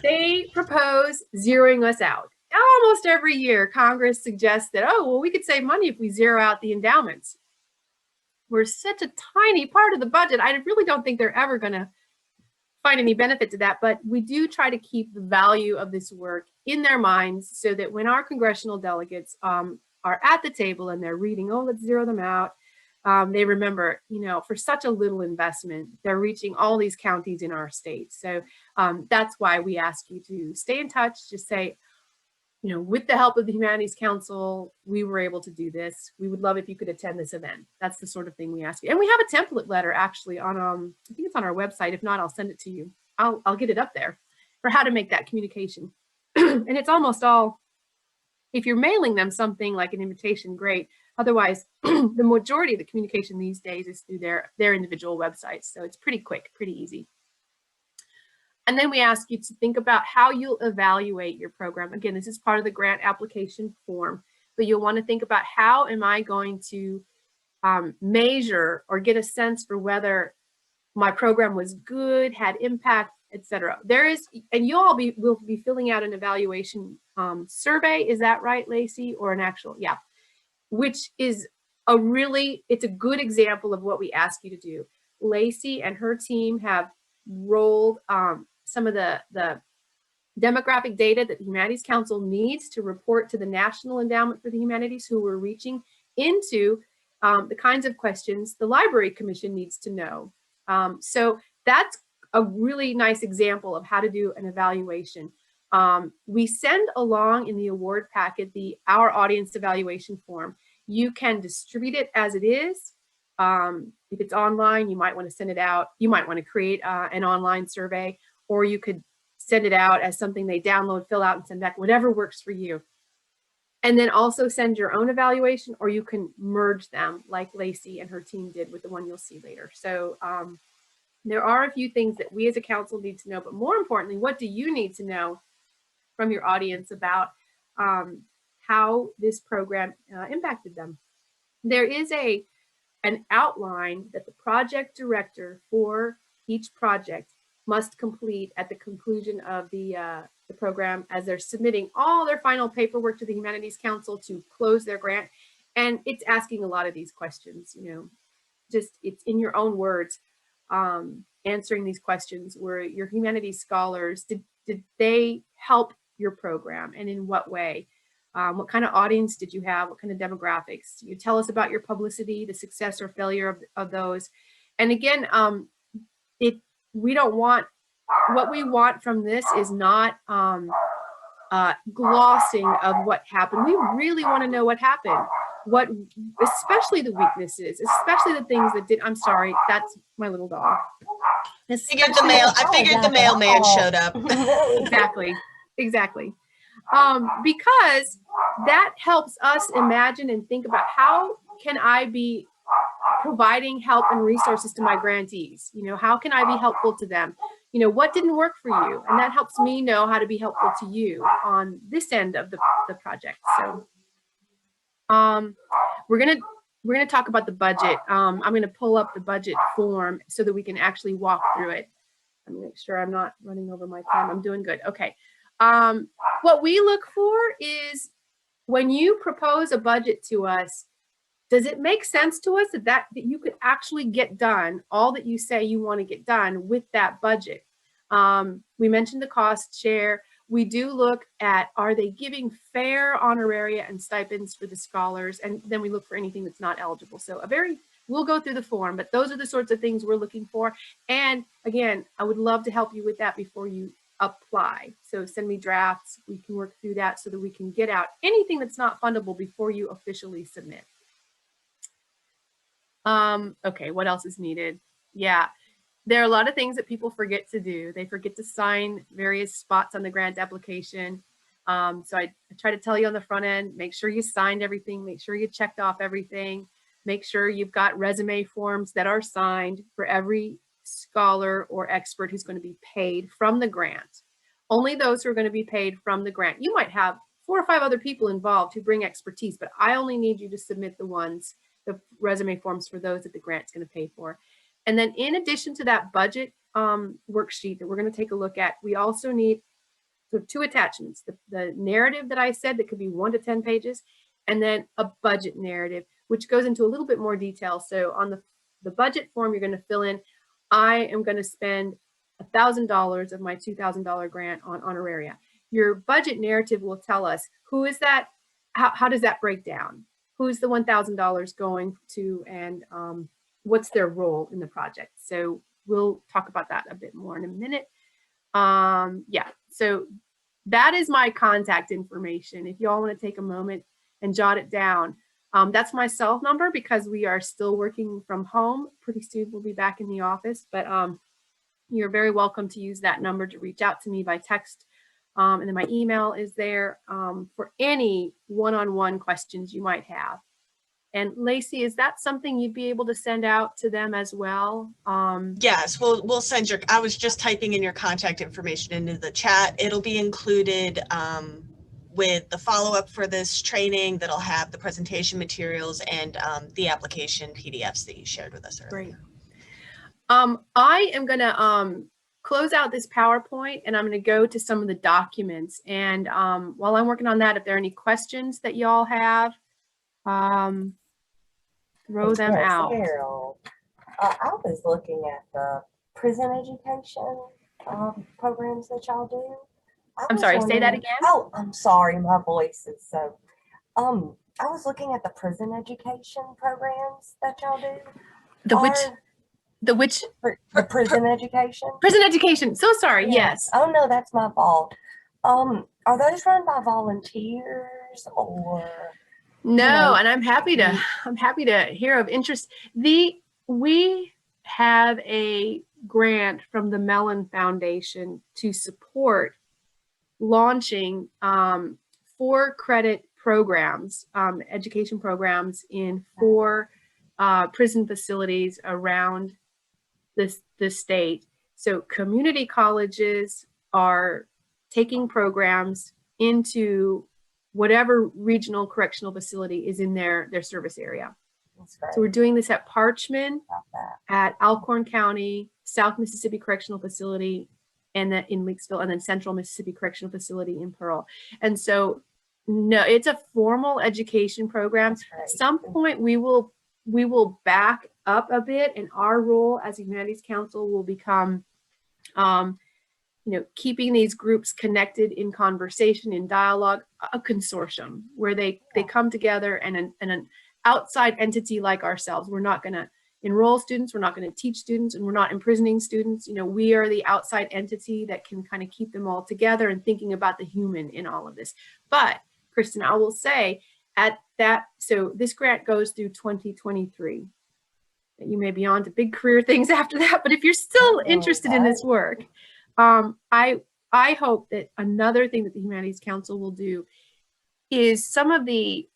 They propose zeroing us out. Almost every year, Congress suggests that, oh, well, we could save money if we zero out the endowments. We're such a tiny part of the budget. I really don't think they're ever going to find any benefit to that, but we do try to keep the value of this work in their minds so that when our congressional delegates are at the table and they're reading, oh, let's zero them out, they remember, for such a little investment, they're reaching all these counties in our state. So that's why we ask you to stay in touch. Just say, with the help of the Humanities Council, we were able to do this. We would love if you could attend this event. That's the sort of thing we ask you. And we have a template letter actually on, I think it's on our website. If not, I'll send it to you. I'll get it up there for how to make that communication. And it's almost all If you're mailing them something like an invitation, great. Otherwise, the majority of the communication these days is through their individual websites. So it's pretty quick, pretty easy. And then we ask you to think about how you'll evaluate your program. Again, this is part of the grant application form, but you'll want to think about how am I going to measure or get a sense for whether my program was good, had impact, etc. There is, and you all will be filling out an evaluation survey. Is that right, Lacey? Or an actual, yeah, which is it's a good example of what we ask you to do. Lacey and her team have rolled some of the demographic data that the Humanities Council needs to report to the National Endowment for the Humanities, who we're reaching into the kinds of questions the Library Commission needs to know. So that's a really nice example of how to do an evaluation. We send along in the award packet our audience evaluation form. You can distribute it as it is. If it's online, you might want to send it out. You might want to create an online survey, or you could send it out as something they download, fill out, and send back, whatever works for you. And then also send your own evaluation, or you can merge them like Lacey and her team did with the one you'll see later. So there are a few things that we as a council need to know, but more importantly, what do you need to know from your audience about how this program impacted them? There is an outline that the project director for each project must complete at the conclusion of the program as they're submitting all their final paperwork to the Humanities Council to close their grant. And it's asking a lot of these questions, just it's in your own words, answering these questions. Were your humanities scholars, did they help your program, and in what way? What kind of audience did you have? What kind of demographics? You tell us about your publicity, the success or failure of those. And again, we don't want, what we want from this is not glossing of what happened. We really want to know what happened, especially the weaknesses, especially the things that did. I'm sorry, that's my little dog. I figured the mailman showed up. Exactly. Because that helps us imagine and think about how can I be providing help and resources to my grantees? How can I be helpful to them? What didn't work for you? And that helps me know how to be helpful to you on this end of the project. So we're gonna talk about the budget. I'm gonna pull up the budget form so that we can actually walk through it. Let me make sure I'm not running over my time. I'm doing good. Okay. What we look for is when you propose a budget to us, does it make sense to us that you could actually get done all that you say you want to get done with that budget? We mentioned the cost share. We do look at, are they giving fair honoraria and stipends for the scholars? And then we look for anything that's not eligible. So we'll go through the form, but those are the sorts of things we're looking for. And again, I would love to help you with that before you apply. So send me drafts. We can work through that so that we can get out anything that's not fundable before you officially submit. Okay, what else is needed? Yeah, there are a lot of things that people forget to do. They forget to sign various spots on the grant application. So I try to tell you on the front end, make sure you signed everything, make sure you checked off everything, make sure you've got resume forms that are signed for every scholar or expert who's going to be paid from the grant. Only those who are going to be paid from the grant. You might have 4 or 5 other people involved who bring expertise, but I only need you to submit the resume forms for those that the grant's going to pay for. And then in addition to that budget worksheet that we're going to take a look at, we also need 2 attachments, the narrative that I said that could be 1 to 10 pages, and then a budget narrative, which goes into a little bit more detail. So on the budget form, you're going to fill in, I am going to spend $1,000 of my $2,000 grant on honoraria. Your budget narrative will tell us who is that, how does that break down? Who's the $1,000 going to, and what's their role in the project? So we'll talk about that a bit more in a minute. Yeah, so that is my contact information. If you all want to take a moment and jot it down. That's my cell number because we are still working from home. Pretty soon we'll be back in the office, but you're very welcome to use that number to reach out to me by text And then my email is there for any one-on-one questions you might have. And Lacey, is that something you'd be able to send out to them as well? Yes, we'll send your, I was just typing in your contact information into the chat. It'll be included with the follow-up for this training that'll have the presentation materials and the application PDFs that you shared with us earlier. Great. I am gonna close out this PowerPoint and I'm gonna go to some of the documents. And while I'm working on that, if there are any questions that y'all have, throw them Yes, out. Carol, I was looking at the prison education programs that y'all do. I'm sorry, say that wondering- again? Oh, I'm sorry, my voice is so. I was looking at the prison education programs that y'all do. The which, Are- the which, The prison education? prison education. So sorry, yes. Oh, no, that's my fault. Are those run by volunteers or? No, know, and I'm happy to hear of interest. We have a grant from the Mellon Foundation to support launching 4 credit programs, education programs in 4 prison facilities around the state. So community colleges are taking programs into whatever regional correctional facility is in their service area. That's great. So we're doing this at Parchman, About that. at Alcorn County, South Mississippi Correctional Facility, and then in Leakesville, and then Central Mississippi Correctional Facility in Pearl. And so, no, it's a formal education program. That's great. At some point, we will back up a bit, and our role as a Humanities Council will become, keeping these groups connected in conversation, in dialogue, a consortium where they come together, and an outside entity like ourselves. We're not going to enroll students, we're not going to teach students, and we're not imprisoning students. We are the outside entity that can kind of keep them all together and thinking about the human in all of this. But Kristen, I will say so this grant goes through 2023. You may be on to big career things after that, but if you're still interested in this work, I hope that another thing that the Humanities Council will do is some of the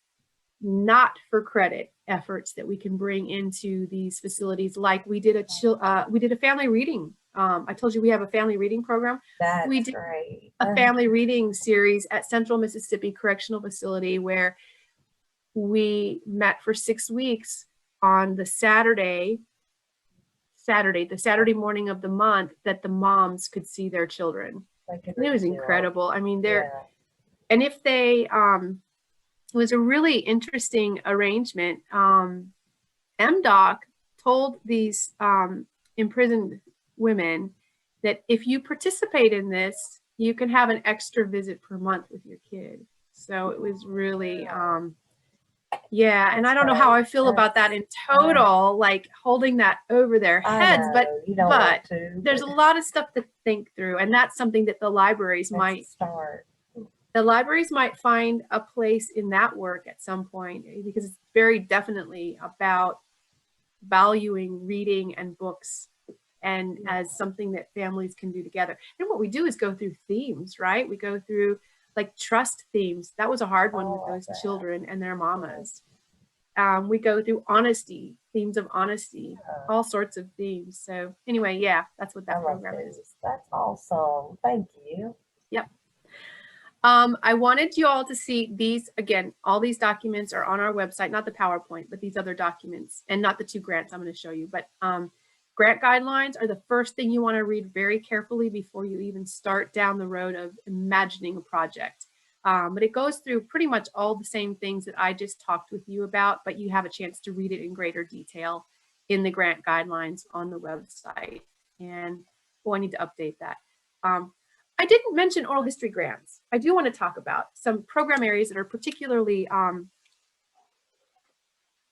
not for credit efforts that we can bring into these facilities. Like we did a family reading. I told you we have a family reading program. We did Great. a family reading series at Central Mississippi Correctional Facility where we met for 6 weeks on the Saturday morning of the month that the moms could see their children. And it was incredible. I mean, and if they, it was a really interesting arrangement. MDOC told these imprisoned women that if you participate in this, you can have an extra visit per month with your kid. So it was really, and I don't know how I feel about that in total, like holding that over their heads, but there's a lot of stuff to think through, and that's something that the libraries might start. The libraries might find a place in that work at some point, because it's very definitely about valuing reading and books and as something that families can do together. And what we do is go through themes, right? We go through like trust themes. That was a hard one with those children and their mamas. We go through honesty, themes of honesty, all sorts of themes. So anyway, that's what that program is. That's awesome. Thank you. Yep. I wanted you all to see these, again, all these documents are on our website, not the PowerPoint, but these other documents, and not the 2 grants I'm going to show you. But grant guidelines are the first thing you want to read very carefully before you even start down the road of imagining a project. But it goes through pretty much all the same things that I just talked with you about, but you have a chance to read it in greater detail in the grant guidelines on the website. And I need to update that. I didn't mention oral history grants. I do want to talk about some program areas that are particularly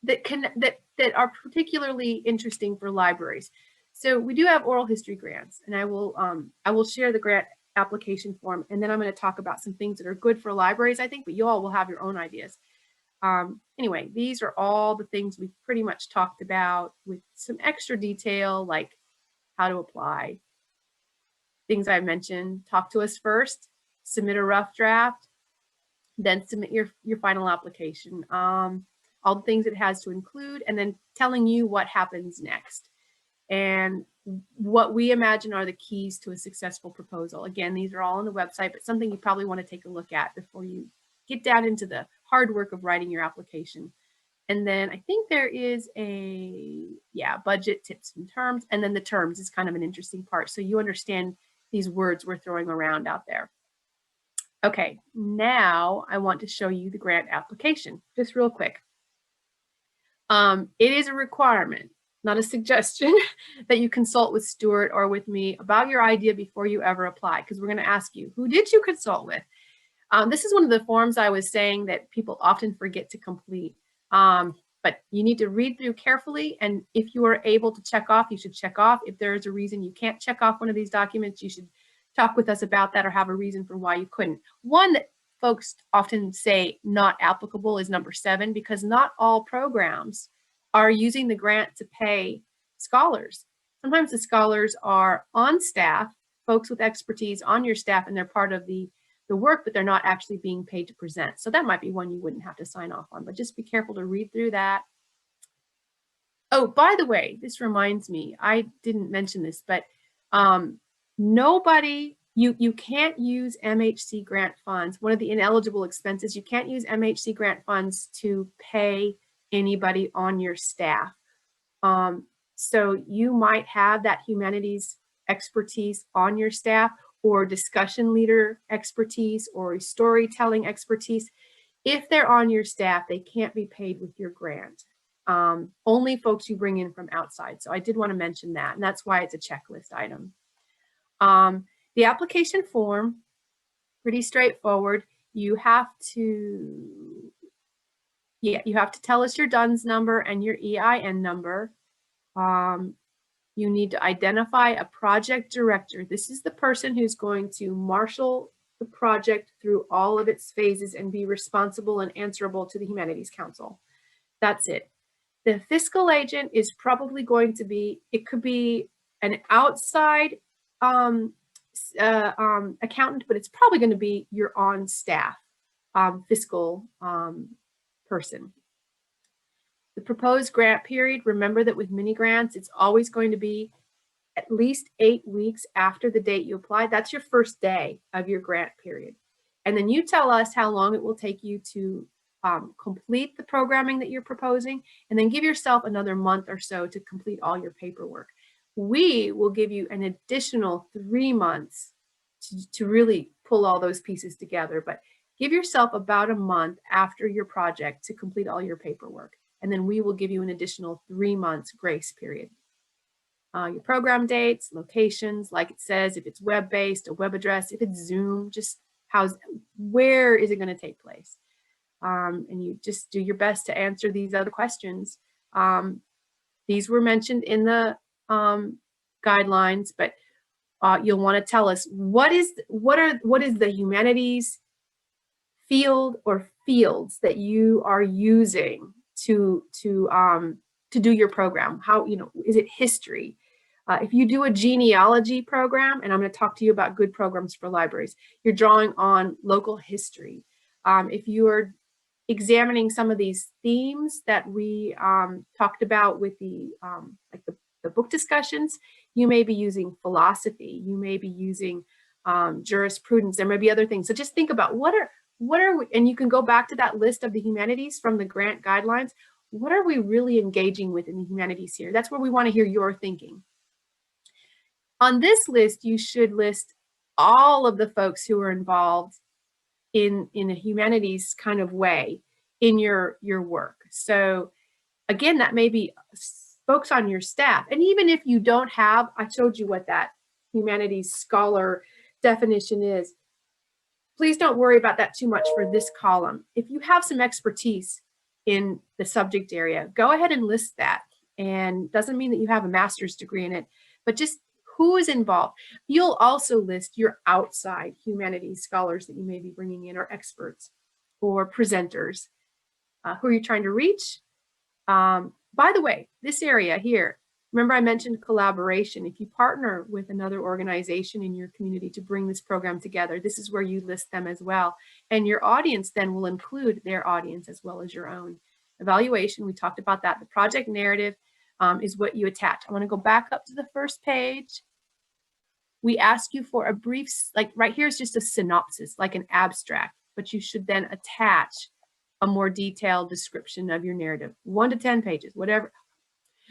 that are particularly interesting for libraries. So we do have oral history grants, and I will share the grant application form, and then I'm going to talk about some things that are good for libraries, I think, but you all will have your own ideas. Anyway, these are all the things we've pretty much talked about with some extra detail, like how to apply. Things I mentioned: talk to us first, submit a rough draft, then submit your final application. All the things it has to include, and then telling you what happens next. And what we imagine are the keys to a successful proposal. Again, these are all on the website, but something you probably want to take a look at before you get down into the hard work of writing your application. And then I think there is a, budget, tips and terms. And then the terms is kind of an interesting part. So you understand these words we're throwing around out there. Okay, now I want to show you the grant application, just real quick. It is a requirement, not a suggestion, that you consult with Stuart or with me about your idea before you ever apply, because we're going to ask you, who did you consult with? This is one of the forms I was saying that people often forget to complete, but you need to read through carefully, and if you are able to check off, you should check off. If there is a reason you can't check off one of these documents, you should talk with us about that or have a reason for why you couldn't. One that folks often say not applicable is number 7, because not all programs are using the grant to pay scholars. Sometimes the scholars are on staff, folks with expertise on your staff, and they're part of the work, but they're not actually being paid to present. So that might be one you wouldn't have to sign off on, but just be careful to read through that. Oh, by the way, this reminds me, I didn't mention this, but you can't use MHC grant funds. One of the ineligible expenses, you can't use MHC grant funds to pay anybody on your staff. So you might have that humanities expertise on your staff, or discussion leader expertise, or storytelling expertise. If they're on your staff, they can't be paid with your grant. Only folks you bring in from outside. So I did want to mention that, and that's why it's a checklist item. The application form, pretty straightforward. You have to tell us your DUNS number and your EIN number. You need to identify a project director. This is the person who's going to marshal the project through all of its phases and be responsible and answerable to the Humanities Council. That's it. The fiscal agent is probably going to be, it could be an outside accountant, but it's probably going to be your on staff fiscal person. The proposed grant period, remember that with mini grants, it's always going to be at least 8 weeks after the date you applied. That's your first day of your grant period. And then you tell us how long it will take you to complete the programming that you're proposing, and then give yourself another month or so to complete all your paperwork. We will give you an additional 3 months to really pull all those pieces together, but give yourself about a month after your project to complete all your paperwork. And then we will give you an additional 3 months grace period. Your program dates, locations, like it says, if it's web-based, a web address, if it's Zoom, just where is it going to take place? And you just do your best to answer these other questions. These were mentioned in the guidelines, but you'll want to tell us what is the humanities field or fields that you are using to do your program. How, is it history? If you do a genealogy program, and I'm going to talk to you about good programs for libraries, you're drawing on local history. If you are examining some of these themes that we talked about with the book discussions, you may be using philosophy, you may be using jurisprudence, there may be other things. So just think about what are we, and you can go back to that list of the humanities from the grant guidelines. What are we really engaging with in the humanities here? That's where we want to hear your thinking. On this list, you should list all of the folks who are involved in a humanities kind of way in your work. So again, that may be folks on your staff. And even if you don't have, I showed you what that humanities scholar definition is. Please don't worry about that too much for this column. If you have some expertise in the subject area, go ahead and list that. And doesn't mean that you have a master's degree in it, but just who is involved. You'll also list your outside humanities scholars that you may be bringing in, or experts or presenters. Who are you trying to reach? By the way, this area here, Remember, I mentioned collaboration. If you partner with another organization in your community to bring this program together, this is where you list them as well. And your audience then will include their audience as well as your own. Evaluation, we talked about that. The project narrative is what you attach. I want to go back up to the first page. We ask you for a brief, like right here is just a synopsis, like an abstract, but you should then attach a more detailed description of your narrative, 1 to 10 pages, whatever.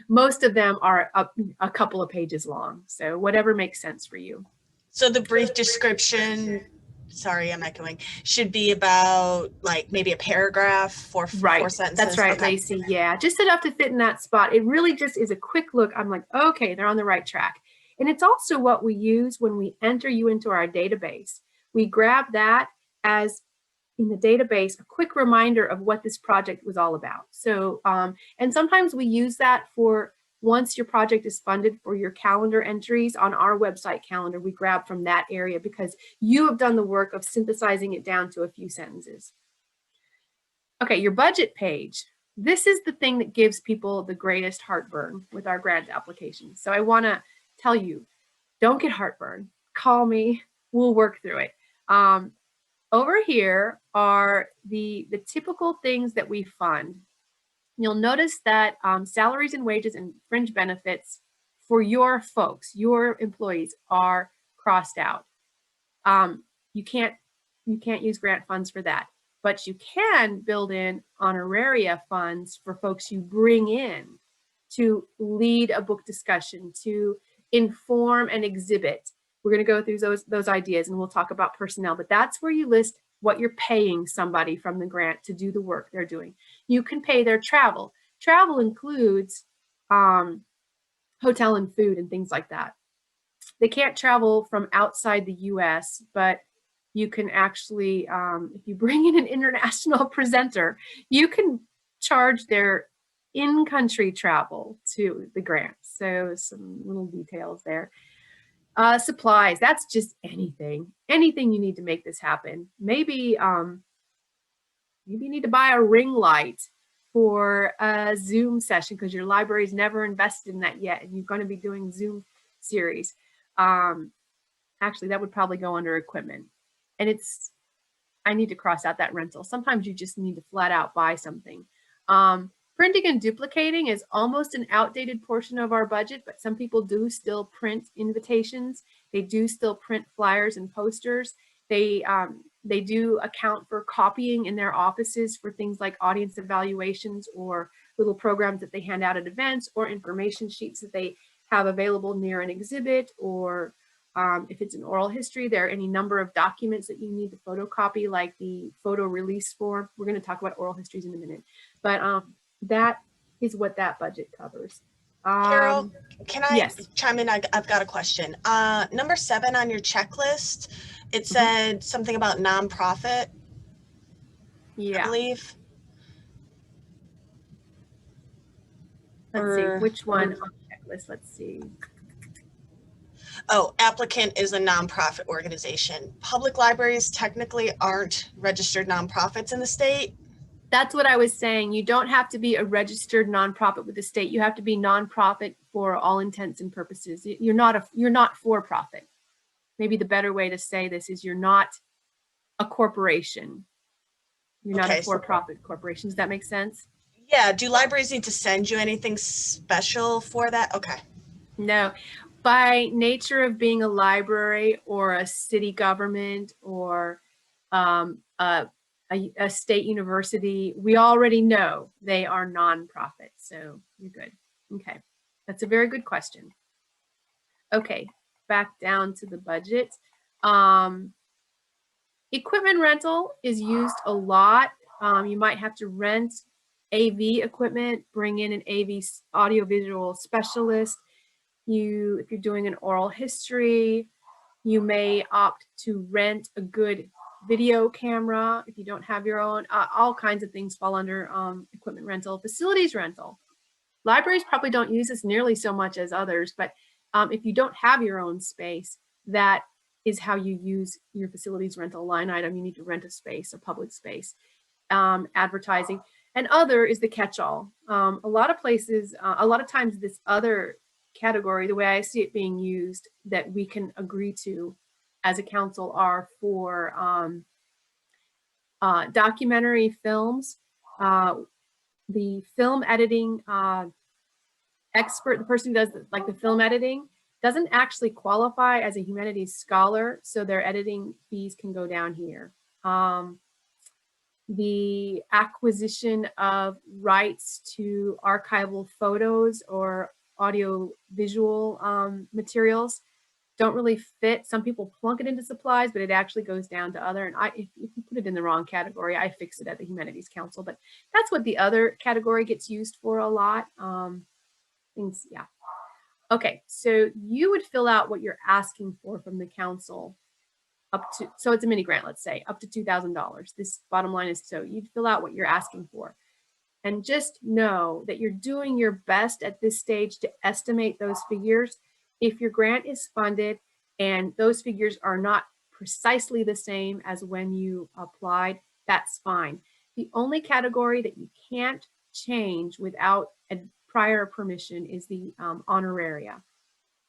Most of them are a couple of pages long, so whatever makes sense for you. So the brief description, sorry, I'm echoing, should be about like maybe a paragraph, four sentences. That's right, Okay. Lacey. Yeah, just enough to fit in that spot. It really just is a quick look. I'm like, okay, they're on the right track. And it's also what we use when we enter you into our database. We grab that as in the database, a quick reminder of what this project was all about. So, and sometimes we use that for once your project is funded for your calendar entries on our website calendar, we grab from that area because you have done the work of synthesizing it down to a few sentences. Okay, your budget page. This is the thing that gives people the greatest heartburn with our grant applications. So I wanna tell you, don't get heartburn. Call me, we'll work through it. Over here are the typical things that we fund. You'll notice that salaries and wages and fringe benefits for your folks, your employees, are crossed out. You can't use grant funds for that, but you can build in honoraria funds for folks you bring in to lead a book discussion, to inform and exhibit. We're going to go through those ideas and we'll talk about personnel, but that's where you list what you're paying somebody from the grant to do the work they're doing. You can pay their travel. Travel includes hotel and food and things like that. They can't travel from outside the US, but you can actually, if you bring in an international presenter, you can charge their in-country travel to the grant. So some little details there. Supplies, that's just anything you need to make this happen. Maybe maybe you need to buy a ring light for a Zoom session because your library's never invested in that yet and you're going to be doing Zoom series. Actually, that would probably go under equipment. And I need to cross out that rental. Sometimes you just need to flat out buy something. Printing and duplicating is almost an outdated portion of our budget, but some people do still print invitations. They do still print flyers and posters. They do account for copying in their offices for things like audience evaluations or little programs that they hand out at events or information sheets that they have available near an exhibit, or if it's an oral history, there are any number of documents that you need to photocopy, like the photo release form. We're going to talk about oral histories in a minute, but that is what that budget covers. Carol, can I yes. chime in? I've got a question. Number 7 on your checklist, it said something about nonprofit, Yeah. I believe. Let's see, which one on the checklist? Let's see. Oh, applicant is a nonprofit organization. Public libraries technically aren't registered nonprofits in the state. That's what I was saying. You don't have to be a registered nonprofit with the state. You have to be nonprofit for all intents and purposes. You're not for profit. Maybe the better way to say this is you're not a corporation. You're not a for-profit corporation. Does that make sense? Yeah. Do libraries need to send you anything special for that? Okay. No. By nature of being a library or a city government or a state university, we already know they are nonprofit, so you're good. Okay, that's a very good question. Okay, back down to the budget. Equipment rental is used a lot. You might have to rent AV equipment, bring in an AV audiovisual specialist. If you're doing an oral history, you may opt to rent a good video camera if you don't have your own. All kinds of things fall under equipment rental. Facilities rental. Libraries probably don't use this nearly so much as others, but if you don't have your own space, that is how you use your facilities rental line item. You need to rent a space, a public space. Advertising. And other is the catch-all. A lot of places, a lot of times this other category, the way I see it being used, that we can agree to as a council are for documentary films. The film editing expert, the person who does like the film editing, doesn't actually qualify as a humanities scholar, so their editing fees can go down here. The acquisition of rights to archival photos or audio visual materials don't really fit. Some people plunk it into supplies, but it actually goes down to other. And if you put it in the wrong category, I fix it at the Humanities Council, but that's what the other category gets used for a lot. Things, yeah. Okay, so you would fill out what you're asking for from the council up to, so it's a mini grant, let's say, up to $2,000. This bottom line is, so you'd fill out what you're asking for. And just know that you're doing your best at this stage to estimate those figures. If your grant is funded and those figures are not precisely the same as when you applied, that's fine. The only category that you can't change without a prior permission is the honoraria.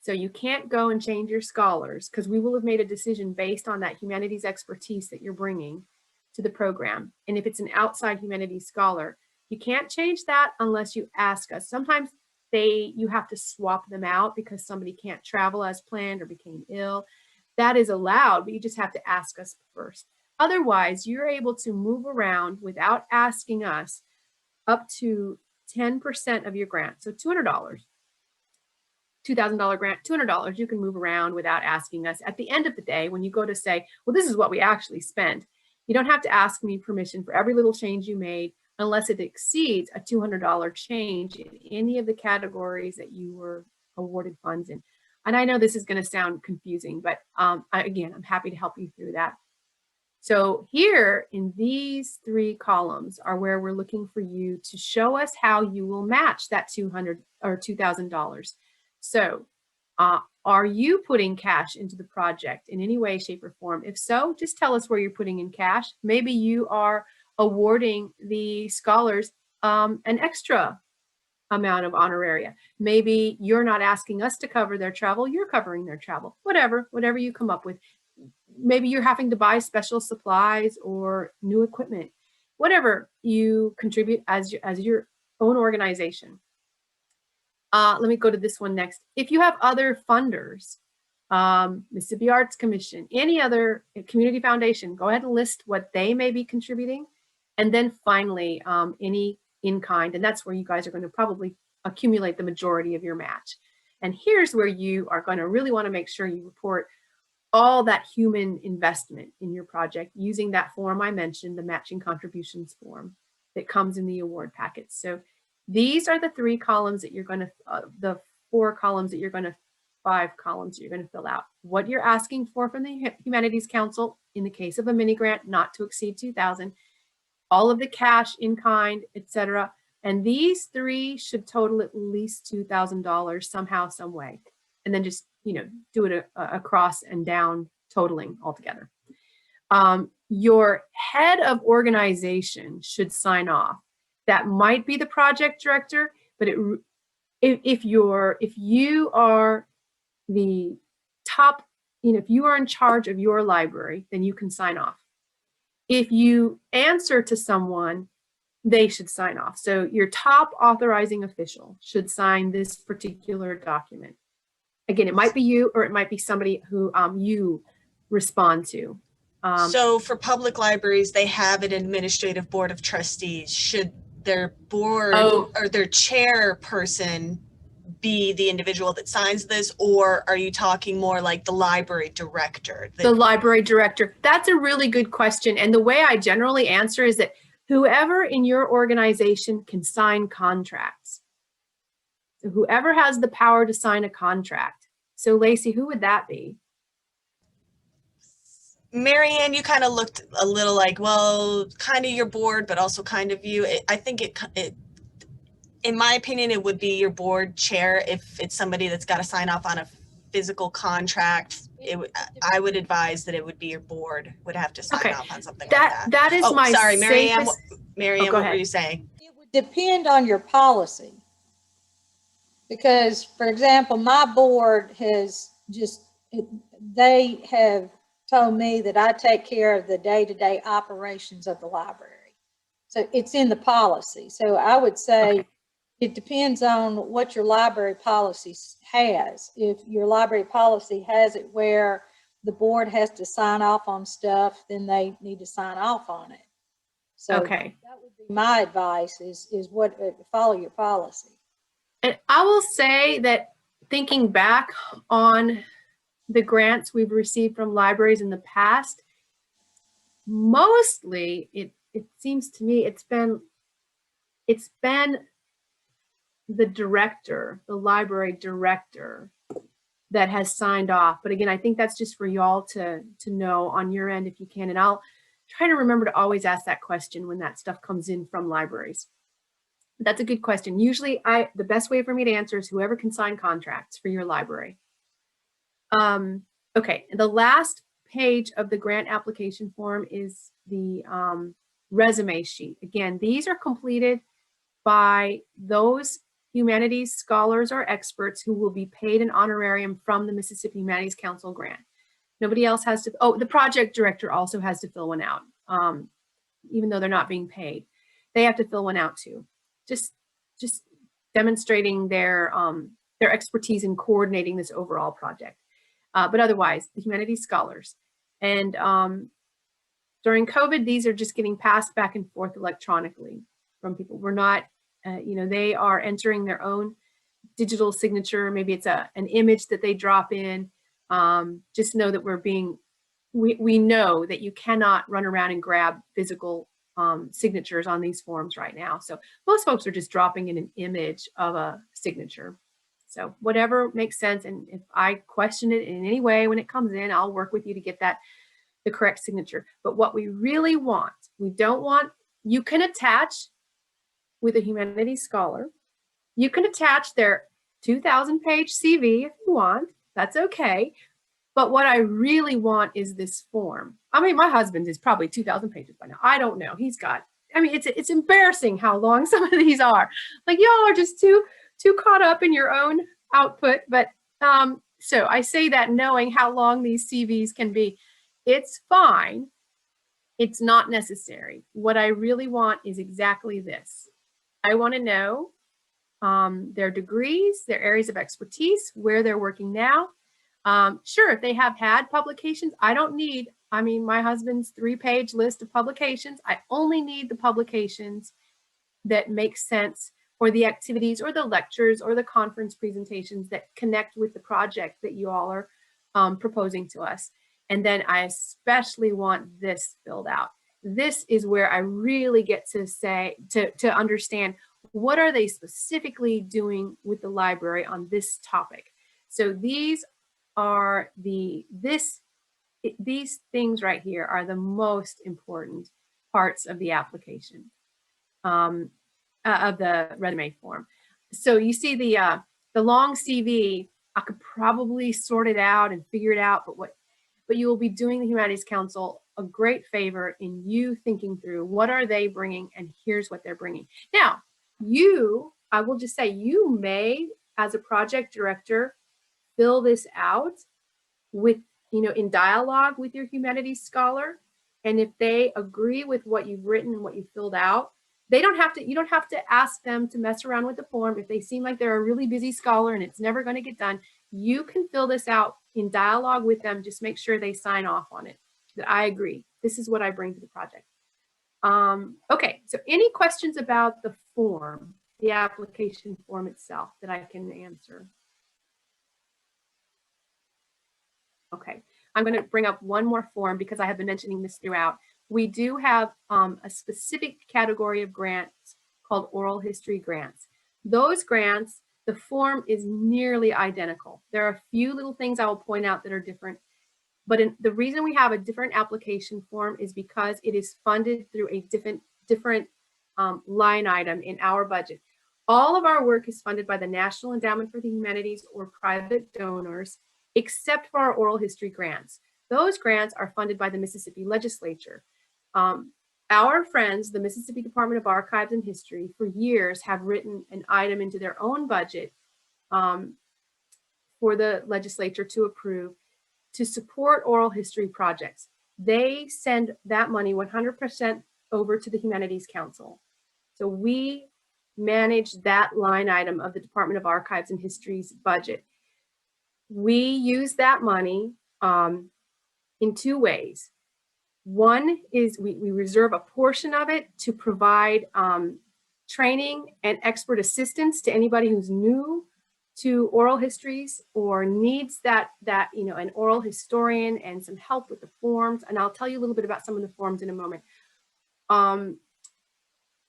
So you can't go and change your scholars, because we will have made a decision based on that humanities expertise that you're bringing to the program. And if it's an outside humanities scholar, you can't change that unless you ask us. Sometimes you have to swap them out because somebody can't travel as planned or became ill. That is allowed, but you just have to ask us first. Otherwise, you're able to move around without asking us up to 10% of your grant. So $200. $2,000 grant, $200, you can move around without asking us. At the end of the day, when you go to say, well, this is what we actually spent, you don't have to ask me permission for every little change you made unless it exceeds a $200 change in any of the categories that you were awarded funds in. And I know this is going to sound confusing, but again, I'm happy to help you through that. So here in these three columns are where we're looking for you to show us how you will match that $200 or $2,000. So are you putting cash into the project in any way, shape, or form? If so, just tell us where you're putting in cash. Maybe you are awarding the scholars an extra amount of honoraria. Maybe you're not asking us to cover their travel, you're covering their travel. Whatever you come up with. Maybe you're having to buy special supplies or new equipment. Whatever you contribute as your own organization. Let me go to this one next. If you have other funders, Mississippi Arts Commission, any other community foundation, go ahead and list what they may be contributing. And then finally, any in-kind, and that's where you guys are going to probably accumulate the majority of your match. And here's where you are going to really want to make sure you report all that human investment in your project using that form I mentioned, the matching contributions form that comes in the award packet. So these are the three columns that you're going to, the 4 columns that you're going to, 5 columns that you're going to fill out. What you're asking for from the Humanities Council in the case of a mini grant, not to exceed $2,000, all of the cash, in kind, etc. And these 3 should total at least $2,000 somehow, some way. And then just, do it across and down totaling altogether. Your head of organization should sign off. That might be the project director, but if you are the top, if you are in charge of your library, then you can sign off. If you answer to someone, they should sign off. So your top authorizing official should sign this particular document. Again, it might be you, or it might be somebody who you respond to. So for public libraries, they have an administrative board of trustees. Should their board or their chairperson be the individual that signs this, or are you talking more like the library director? The library director. That's a really good question. And the way I generally answer is that whoever in your organization can sign contracts. So whoever has the power to sign a contract. So Lacey, who would that be? Marianne, you kind of looked a little like, well, kind of your board, but also kind of you. I think it, in my opinion, it would be your board chair. If it's somebody that's got to sign off on a physical contract, I would advise that it would be your board would have to sign off on something like that. That is my sorry, Marianne. safest... Marianne, what were you saying? It would depend on your policy. Because, for example, my board has just, they have told me that I take care of the day-to-day operations of the library. So it's in the policy. So I would say it depends on what your library policy has. If your library policy has it where the board has to sign off on stuff, then they need to sign off on it. So Okay. that would be my advice is what, follow your policy. And I will say that thinking back on the grants we've received from libraries in the past, mostly it seems to me it's been the director, the library director, that has signed off. But again, I think that's just for y'all to know on your end if you can. And I'll try to remember to always ask that question when that stuff comes in from libraries. That's a good question. Usually the best way for me to answer is whoever can sign contracts for your library. Okay, the last page of the grant application form is the resume sheet. Again, these are completed by those humanities scholars or experts who will be paid an honorarium from the Mississippi Humanities Council grant. Nobody else has to, oh, the project director also has to fill one out, even though they're not being paid. They have to fill one out too. Just demonstrating their expertise in coordinating this overall project. But otherwise, the humanities scholars. And during COVID, these are just getting passed back and forth electronically from people. We're not, they are entering their own digital signature. Maybe it's an image that they drop in. Just know that we know that you cannot run around and grab physical signatures on these forms right now. So most folks are just dropping in an image of a signature. So whatever makes sense. And if I question it in any way when it comes in, I'll work with you to get the correct signature. But what we really want, we don't want, you can attach with a humanities scholar, you can attach their 2,000-page CV if you want, that's okay. But what I really want is this form. I mean, my husband is probably 2,000 pages by now. I don't know. He's got, I mean, it's embarrassing how long some of these are. Like y'all are just too caught up in your own output. But so I say that knowing how long these CVs can be. It's fine. It's not necessary. What I really want is exactly this. I want to know their degrees, their areas of expertise, where they're working now. Sure, if they have had publications, I don't need, I mean, my husband's 3-page list of publications. I only need the publications that make sense for the activities or the lectures or the conference presentations that connect with the project that you all are proposing to us. And then I especially want this filled out. This is where I really get to say, to understand what are they specifically doing with the library on this topic. So these are these things right here are the most important parts of the application, of the resume form. So you see the long CV, I could probably sort it out and figure it out, but you will be doing the Humanities Council a great favor in you thinking through what are they bringing and here's what they're bringing. Now, I will just say, you may, as a project director, fill this out with, in dialogue with your humanities scholar. And if they agree with what you've written and what you filled out, you don't have to ask them to mess around with the form. If they seem like they're a really busy scholar and it's never going to get done, you can fill this out in dialogue with them. Just make sure they sign off on it, that I agree. This is what I bring to the project. Okay, so any questions about the form, the application form itself that I can answer? Okay, I'm going to bring up one more form because I have been mentioning this throughout. We do have a specific category of grants called oral history grants. Those grants, the form is nearly identical. There are a few little things I will point out that are different, but the reason we have a different application form is because it is funded through a different line item in our budget. All of our work is funded by the National Endowment for the Humanities or private donors, except for our oral history grants. Those grants are funded by the Mississippi legislature. Our friends, the Mississippi Department of Archives and History, for years have written an item into their own budget for the legislature to approve to support oral history projects. They send that money 100% over to the Humanities Council. So we manage that line item of the Department of Archives and History's budget. We use that money in two ways. One is we reserve a portion of it to provide training and expert assistance to anybody who's new to oral histories or needs that an oral historian and some help with the forms. And I'll tell you a little bit about some of the forms in a moment.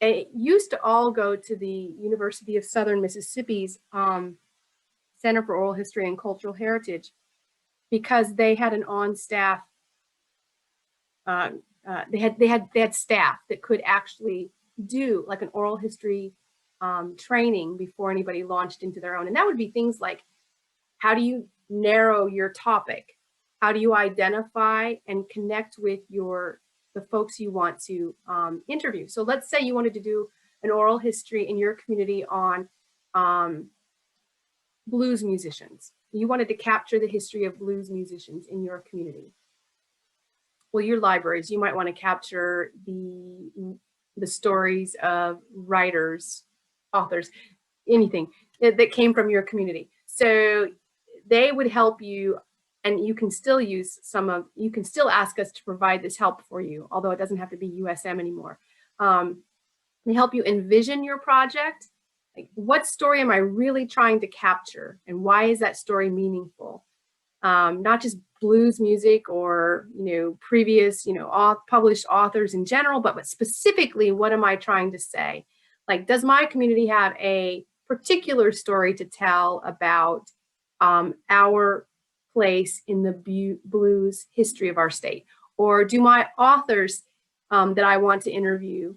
It used to all go to the University of Southern Mississippi's Center for Oral History and Cultural Heritage because they had an on-staff. They had staff that could actually do like an oral history training before anybody launched into their own. And that would be things like, how do you narrow your topic? How do you identify and connect with the folks you want to interview? So let's say you wanted to do an oral history in your community on blues musicians. You wanted to capture the history of blues musicians in your community. Well, your libraries, you might want to capture the stories of writers, authors, anything that came from your community. So they would help you, and you can still use you can still ask us to provide this help for you, although it doesn't have to be USM anymore. They help you envision your project. Like, what story am I really trying to capture, and why is that story meaningful? Not just blues music or previous published authors in general, but specifically, what am I trying to say? Like, does my community have a particular story to tell about our place in the blues history of our state? Or do my authors that I want to interview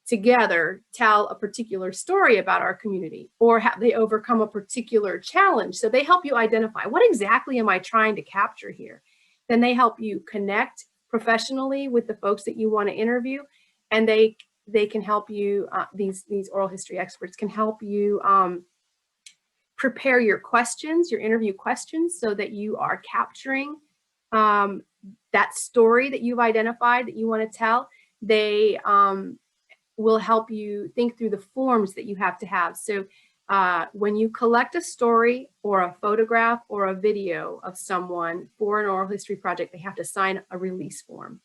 together tell a particular story about our community, or have they overcome a particular challenge? So they help you identify, what exactly am I trying to capture here? Then they help you connect professionally with the folks that you want to interview, and they can help you, these oral history experts can help you prepare your questions, your interview questions, so that you are capturing that story that you've identified that you want to tell. They will help you think through the forms that you have to have. So when you collect a story or a photograph or a video of someone for an oral history project, they have to sign a release form.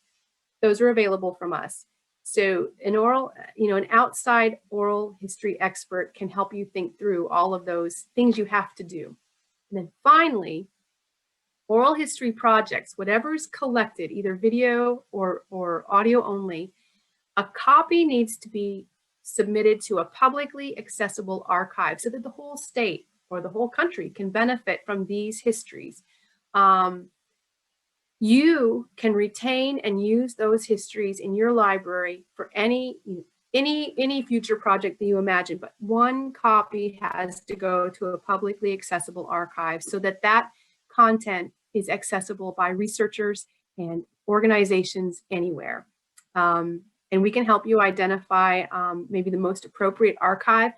Those are available from us. So an outside oral history expert can help you think through all of those things you have to do. And then finally, oral history projects, whatever is collected, either video or audio only, a copy needs to be submitted to a publicly accessible archive so that the whole state or the whole country can benefit from these histories. You can retain and use those histories in your library for any future project that you imagine, but one copy has to go to a publicly accessible archive so that that content is accessible by researchers and organizations anywhere. And we can help you identify maybe the most appropriate archive.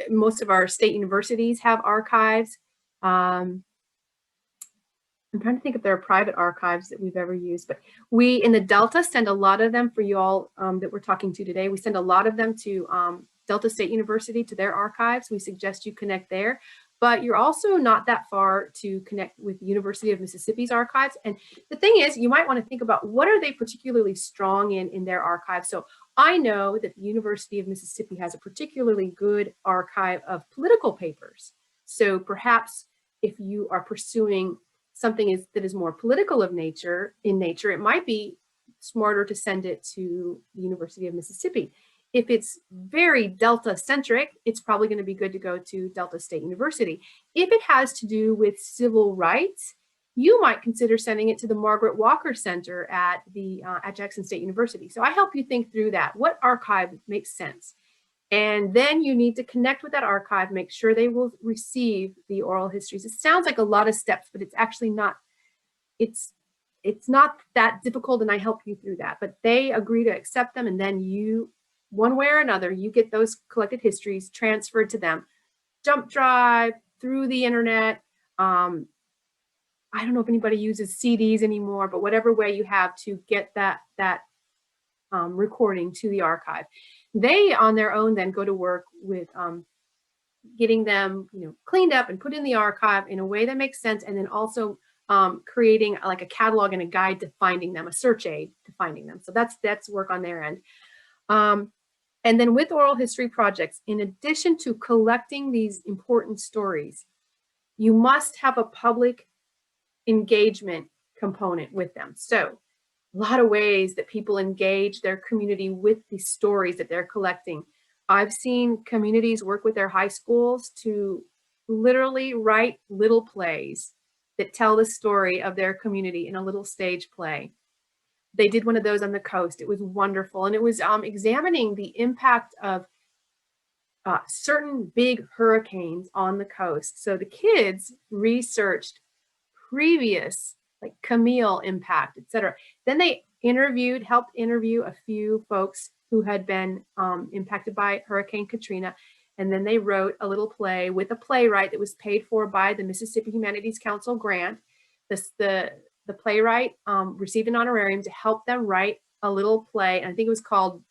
Most of our state universities have archives. I'm trying to think if there are private archives that we've ever used, but we in the Delta send a lot of them for you all that we're talking to today. We send a lot of them to Delta State University, to their archives. We suggest you connect there. But you're also not that far to connect with the University of Mississippi's archives. And the thing is, you might want to think about, what are they particularly strong in their archives? So I know that the University of Mississippi has a particularly good archive of political papers. So perhaps if you are pursuing something that is more political in nature, it might be smarter to send it to the University of Mississippi. If it's very Delta centric, it's probably going to be good to go to Delta State University. If it has to do with civil rights, you might consider sending it to the Margaret Walker Center at Jackson State University. So I help you think through that. What archive makes sense? And then you need to connect with that archive, make sure they will receive the oral histories. It sounds like a lot of steps, but it's actually not. It's not that difficult, and I help you through that. But they agree to accept them, and then you, one way or another, you get those collected histories transferred to them. jump drive, through the internet. I don't know if anybody uses CDs anymore, but whatever way you have to get that recording to the archive. They on their own then go to work with getting them, cleaned up and put in the archive in a way that makes sense, and then also creating like a catalog and a guide to finding them, a search aid to finding them. So that's work on their end. And then with oral history projects, in addition to collecting these important stories, you must have a public engagement component with them. So a lot of ways that people engage their community with these stories that they're collecting. I've seen communities work with their high schools to literally write little plays that tell the story of their community in a little stage play. They did one of those on the coast. It was wonderful. And it was examining the impact of certain big hurricanes on the coast. So the kids researched previous like Camille impact, etc. Then they helped interview a few folks who had been impacted by Hurricane Katrina. And then they wrote a little play with a playwright that was paid for by the Mississippi Humanities Council grant. The playwright received an honorarium to help them write a little play. And I think it was called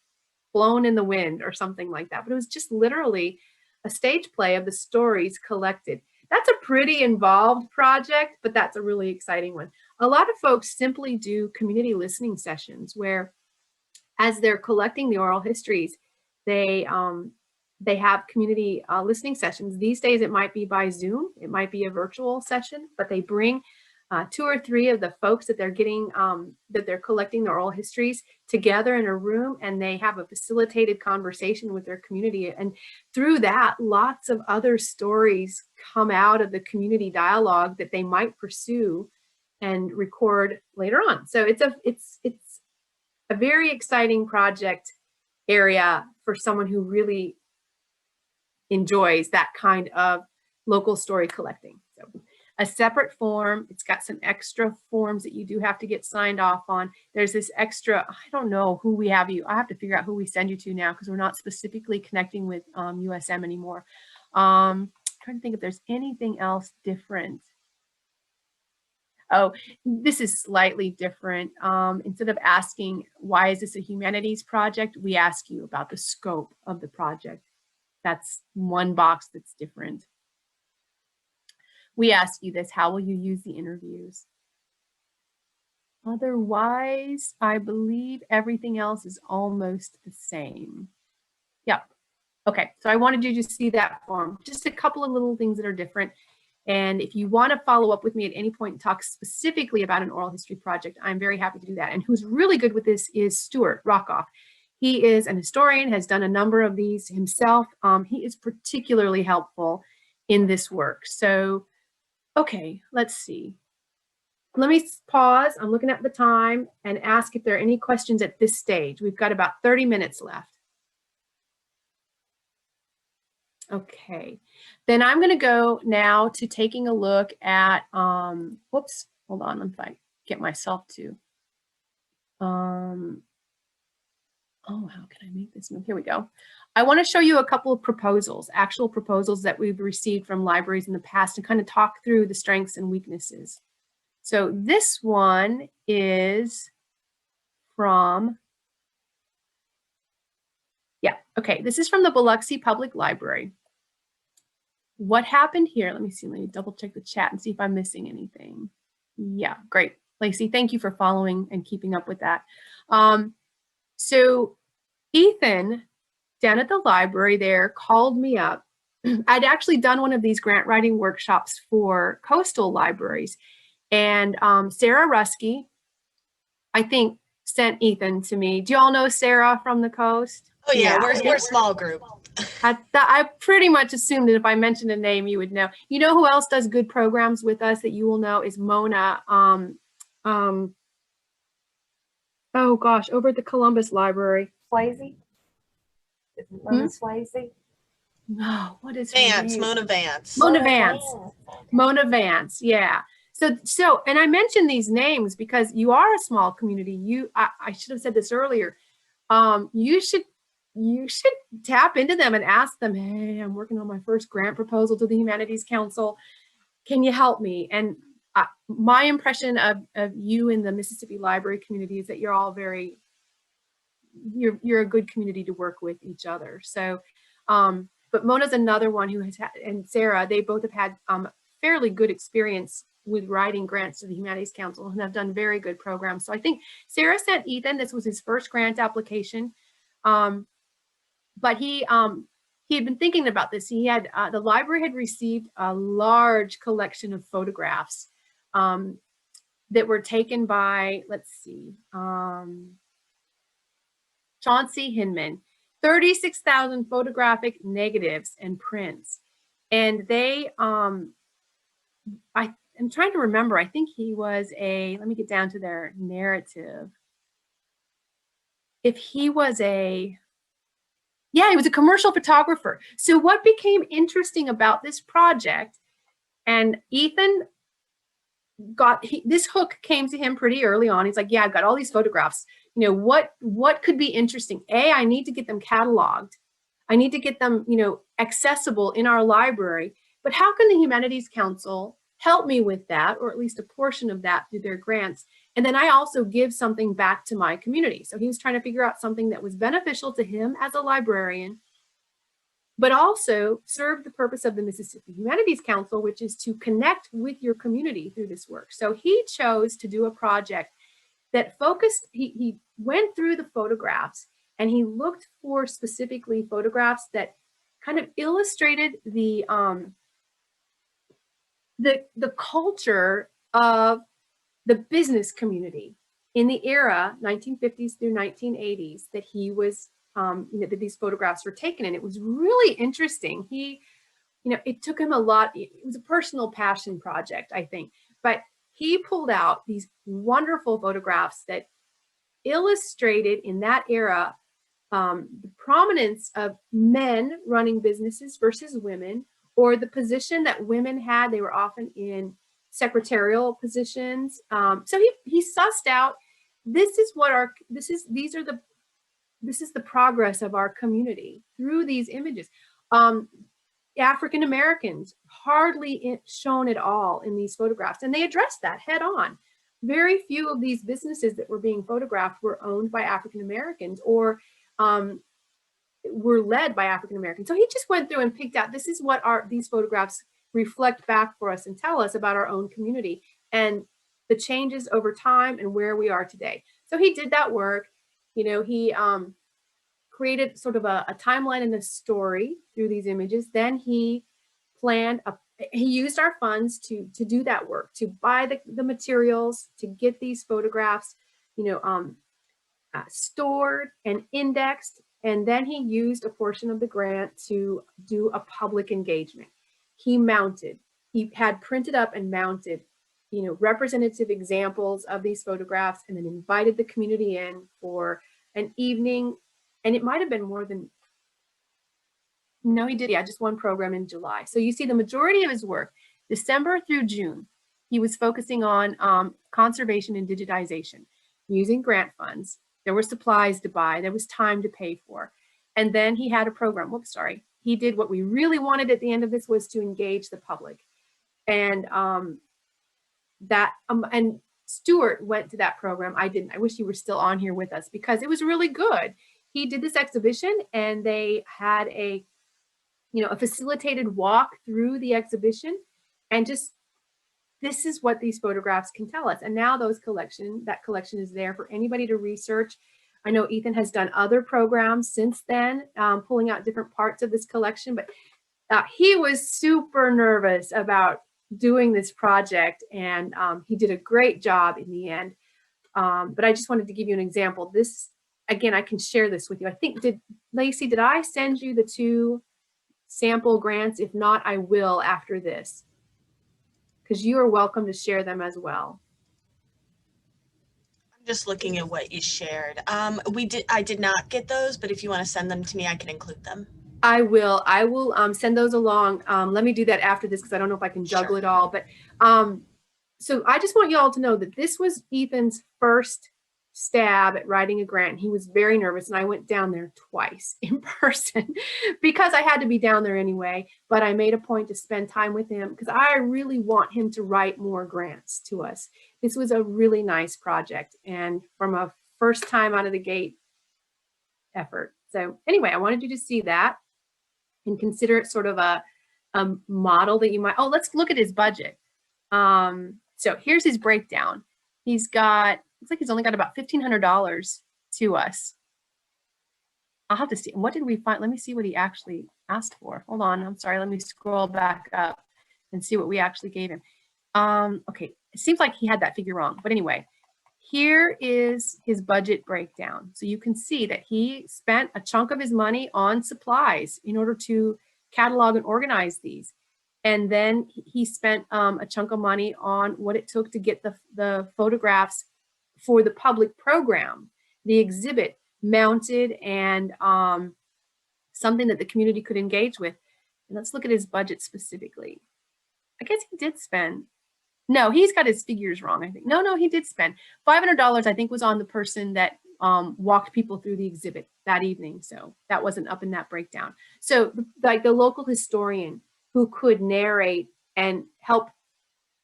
Blown in the Wind or something like that. But it was just literally a stage play of the stories collected. That's a pretty involved project, but that's a really exciting one. A lot of folks simply do community listening sessions where, as they're collecting the oral histories, they have community listening sessions. These days, it might be by Zoom. It might be a virtual session, but they bring 2 or 3 of the folks that they're getting, that they're collecting their oral histories together in a room, and they have a facilitated conversation with their community. And through that, lots of other stories come out of the community dialogue that they might pursue and record later on. So it's a very exciting project area for someone who really enjoys that kind of local story collecting. So a separate form, it's got some extra forms that you do have to get signed off on. There's this extra, I don't know who we have you, I have to figure out who we send you to now because we're not specifically connecting with USM anymore. Trying to think if there's anything else different. Oh, this is slightly different. Instead of asking, why is this a humanities project? We ask you about the scope of the project. That's one box that's different. We ask you this, how will you use the interviews? Otherwise, I believe everything else is almost the same. Yep. Okay, so I wanted you to see that form. Just a couple of little things that are different. And if you want to follow up with me at any point and talk specifically about an oral history project, I'm very happy to do that. And who's really good with this is Stuart Rockoff. He is an historian, has done a number of these himself. He is particularly helpful in this work. So, okay, let's see. Let me pause. I'm looking at the time and ask if there are any questions at this stage. We've got about 30 minutes left. Okay, then I'm going to go now to taking a look at, whoops, hold on, let me get myself to, oh, how can I make this move? Here we go. I want to show you a couple of proposals, actual proposals that we've received from libraries in the past and kind of talk through the strengths and weaknesses. So this one is from, yeah, okay, this is from the Biloxi Public Library. What happened here? Let me double check the chat and see if I'm missing anything. Yeah, great. Lacey, thank you for following and keeping up with that. So Ethan down at the library there called me up. I'd actually done one of these grant writing workshops for coastal libraries. And Sarah Ruskey, I think, sent Ethan to me. Do you all know Sarah from the coast? Oh yeah, we're a small group. I pretty much assumed that if I mentioned a name, you would know. You know who else does good programs with us that you will know is Mona. Oh gosh, over at the Columbus Library. Swayze? Is it Mona Swayze? No, what is Vance? Mona Vance. Mona Vance. Mona Vance. Yeah. So, and I mentioned these names because you are a small community. I should have said this earlier. You should you should tap into them and ask them, hey, I'm working on my first grant proposal to the Humanities Council. Can you help me? And my impression of you in the Mississippi Library community is that you're all you're a good community to work with each other. So, but Mona's another one who has had, and Sarah, they both have had fairly good experience with writing grants to the Humanities Council and have done very good programs. So I think Sarah sent Ethan, this was his first grant application. But he had been thinking about this. He had, the library had received a large collection of photographs that were taken by, let's see, Chauncey Hinman, 36,000 photographic negatives and prints. And they, I'm trying to remember, I think he was let me get down to their narrative. If he was he was a commercial photographer. So what became interesting about this project, and Ethan this hook came to him pretty early on. He's like, yeah, I've got all these photographs. You know, what could be interesting? I need to get them cataloged. I need to get them, accessible in our library. But how can the Humanities Council help me with that, or at least a portion of that through their grants? And then I also give something back to my community. So he was trying to figure out something that was beneficial to him as a librarian, but also serve the purpose of the Mississippi Humanities Council, which is to connect with your community through this work. So he chose to do a project that focused, he went through the photographs and he looked for specifically photographs that kind of illustrated the culture of the business community in the era 1950s through 1980s that he was that these photographs were taken. And it was really interesting. It took him a lot. It was a personal passion project, I think, but he pulled out these wonderful photographs that illustrated in that era the prominence of men running businesses versus women, or the position that women had. They were often in secretarial positions. So he sussed out, this is the progress of our community through these images. African Americans hardly shown at all in these photographs, and they addressed that head on. Very few of these businesses that were being photographed were owned by African Americans or were led by African Americans. So he just went through and picked out, this is what these photographs reflect back for us and tell us about our own community and the changes over time and where we are today. So he did that work. He created sort of a timeline and a story through these images. Then he he used our funds to do that work, to buy the materials, to get these photographs, stored and indexed. And then he used a portion of the grant to do a public engagement. He had printed up and mounted, representative examples of these photographs, and then invited the community in for an evening. And it might have been more than, no, he did, just one program in July. So you see the majority of his work, December through June, he was focusing on conservation and digitization, using grant funds. There were supplies to buy, there was time to pay for. And then he had a program, he did what we really wanted at the end of this, was to engage the public. And and Stuart went to that program. I didn't. I wish you were still on here with us because it was really good. He did this exhibition and they had a facilitated walk through the exhibition, and just, this is what these photographs can tell us. And now that collection is there for anybody to research. I know Ethan has done other programs since then, pulling out different parts of this collection, but he was super nervous about doing this project, and he did a great job in the end. But I just wanted to give you an example. This, again, I can share this with you. I think, Lacey, did I send you the 2 sample grants? If not, I will after this, because you are welcome to share them as well. I'm just looking at what you shared. I did not get those, but if you want to send them to me, I can include them. I will send those along. Let me do that after this, because I don't know if I can juggle it all. But so I just want you all to know that this was Ethan's first stab at writing a grant. He was very nervous, and I went down there twice in person because I had to be down there anyway. But I made a point to spend time with him because I really want him to write more grants to us. This was a really nice project, and from a first time out of the gate effort. So anyway, I wanted you to see that and consider it sort of a model that you might, oh, let's look at his budget. So here's his breakdown. He's got, looks like he's only got about $1,500 to us. I'll have to see. What did we find? Let me see what he actually asked for. Hold on. I'm sorry. Let me scroll back up and see what we actually gave him. Okay. It seems like he had that figure wrong. But anyway, here is his budget breakdown. So you can see that he spent a chunk of his money on supplies in order to catalog and organize these. And then he spent a chunk of money on what it took to get the photographs for the public program, the exhibit mounted, and something that the community could engage with. And let's look at his budget specifically. I guess he did spend, no, he's got his figures wrong, I think. No, he did spend. $500, I think, was on the person that walked people through the exhibit that evening. So that wasn't up in that breakdown. So like the local historian who could narrate and help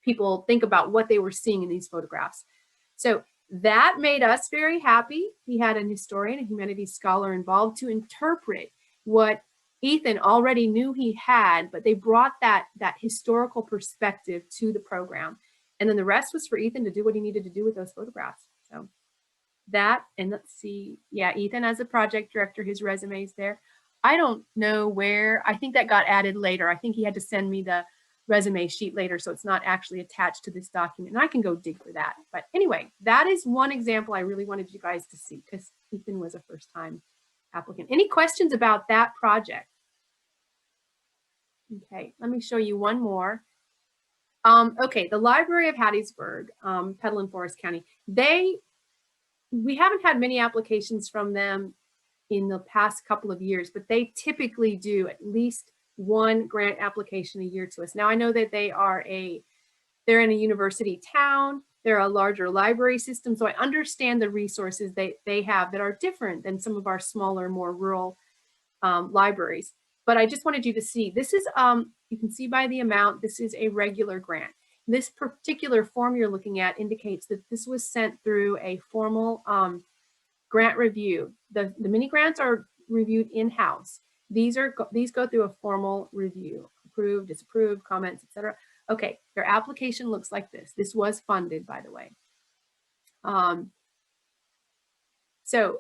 people think about what they were seeing in these photographs. So that made us very happy. He had an historian, a humanities scholar involved to interpret what Ethan already knew he had, but they brought that historical perspective to the program. And then the rest was for Ethan to do what he needed to do with those photographs. So that, and let's see, yeah, Ethan as a project director, his resume is there. I don't know where, I think that got added later. I think he had to send me the resume sheet later, so it's not actually attached to this document, and I can go dig for that. But anyway, that is one example I really wanted you guys to see because Ethan was a first-time applicant. Any questions about that project? Okay, let me show you one more. Okay, the Library of Hattiesburg, Petal and Forest County, we haven't had many applications from them in the past couple of years, but they typically do at least one grant application a year to us. Now I know that they're in a university town, they're a larger library system, so I understand the resources they have that are different than some of our smaller, more rural libraries. But I just wanted you to see, this is, you can see by the amount, this is a regular grant. This particular form you're looking at indicates that this was sent through a formal grant review. The mini grants are reviewed in-house. These go through a formal review, approved, disapproved, comments, etc. Okay, their application looks like this. This was funded, by the way. So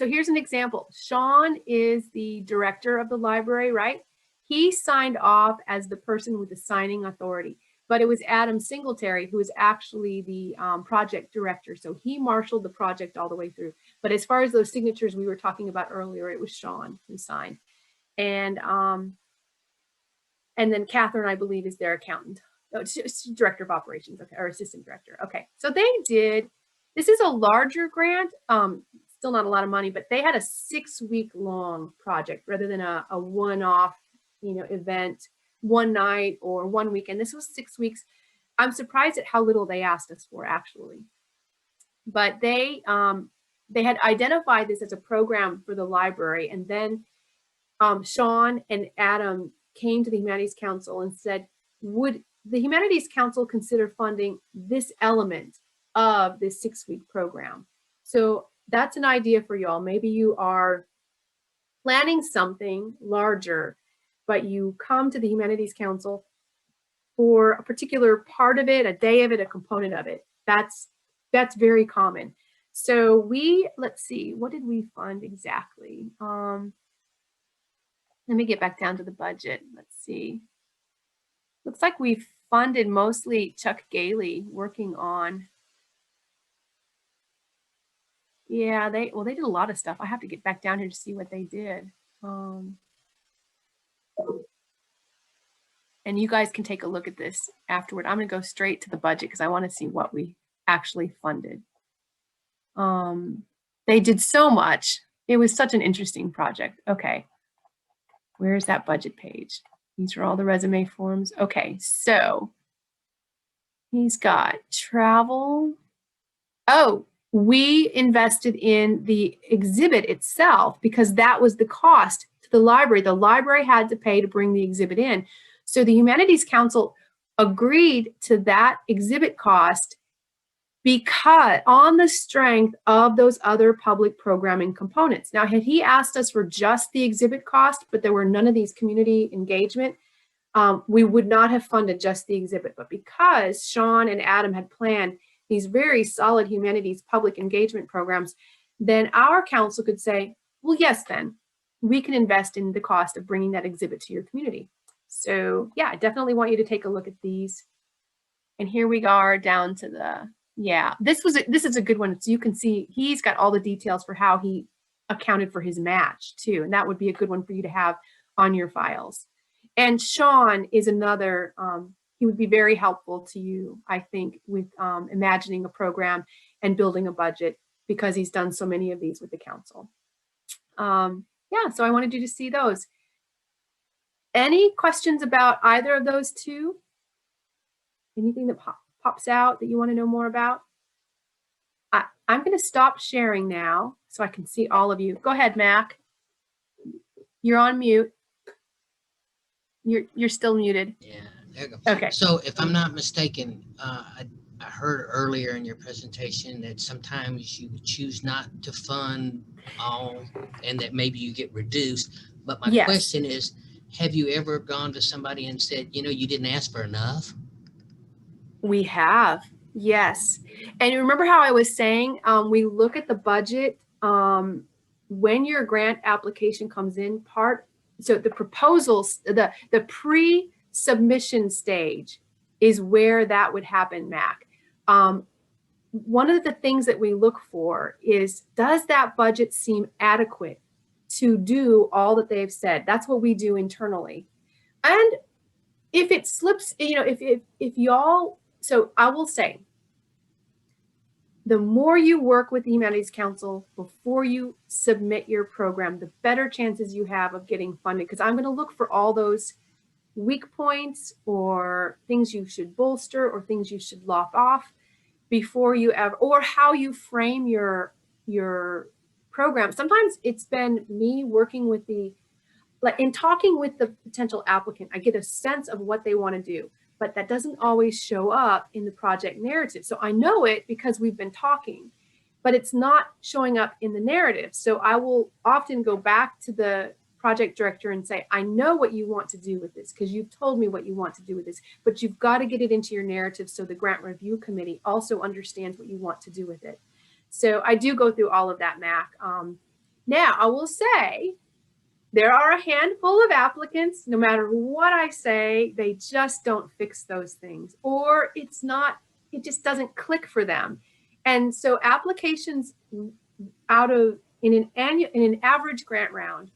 here's an example. Sean is the director of the library, right? He signed off as the person with the signing authority, but it was Adam Singletary who is actually the project director. So he marshaled the project all the way through. But as far as those signatures we were talking about earlier, it was Sean who signed. And then Catherine, I believe, is their accountant. Oh, she's director of operations, okay, or assistant director. Okay, so this is a larger grant, still not a lot of money, but they had a 6-week-long project rather than a one-off, event, one night or 1 weekend. This was 6 weeks. I'm surprised at how little they asked us for, actually. But they had identified this as a program for the library, and then Sean and Adam came to the Humanities Council and said, would the Humanities Council consider funding this element of this 6-week program? So that's an idea for y'all. Maybe you are planning something larger, but you come to the Humanities Council for a particular part of it, a day of it, a component of it. That's very common. So let's see, what did we fund exactly? Let me get back down to the budget. Let's see. Looks like we funded mostly Chuck Gailey working on. Yeah, they did a lot of stuff. I have to get back down here to see what they did. And you guys can take a look at this afterward. I'm going to go straight to the budget because I want to see what we actually funded. They did so much. It was such an interesting project. Okay. Where's that budget page? These are all the resume forms. Okay, so he's got travel. Oh, We invested in the exhibit itself because that was the cost to the library. The library had to pay to bring the exhibit in. So the Humanities Council agreed to that exhibit cost because on the strength of those other public programming components. Now, had he asked us for just the exhibit cost, but there were none of these community engagement, we would not have funded just the exhibit. But because Sean and Adam had planned these very solid humanities public engagement programs, then our council could say, well, yes, then we can invest in the cost of bringing that exhibit to your community. So yeah, I definitely want you to take a look at these. And here we are down to the, yeah, this is a good one. So you can see he's got all the details for how he accounted for his match too. And that would be a good one for you to have on your files. And Sean is another, he would be very helpful to you, I think, with imagining a program and building a budget because he's done so many of these with the council. Yeah, so I wanted you to see those. Any questions about either of those two? Anything that pops out that you want to know more about? I'm going to stop sharing now so I can see all of you. Go ahead, Mac. You're on mute. You're still muted. Yeah, there you go. Okay. So if I'm not mistaken, I heard earlier in your presentation that sometimes you choose not to fund all and that maybe you get reduced. But my Yes. question is, have you ever gone to somebody and said, you know, you didn't ask for enough? We have, yes. And remember how I was saying, we look at the budget when your grant application comes in so the proposals, the pre-submission stage is where that would happen, Mac. One of the things that we look for is, does that budget seem adequate to do all that they've said? That's what we do internally. And if it slips, you know, if y'all, so I will say, the more you work with the Humanities Council before you submit your program, the better chances you have of getting funded. Because I'm going to look for all those weak points or things you should bolster or things you should lop off before you ever, or how you frame your program. Sometimes it's been me working with in talking with the potential applicant, I get a sense of what they want to do. But that doesn't always show up in the project narrative. So I know it because we've been talking, but it's not showing up in the narrative. So I will often go back to the project director and say, I know what you want to do with this because you've told me what you want to do with this, but you've got to get it into your narrative so the grant review committee also understands what you want to do with it. So I do go through all of that, Mac. Now I will say, there are a handful of applicants, no matter what I say, they just don't fix those things, or it just doesn't click for them. And so applications in an average grant round,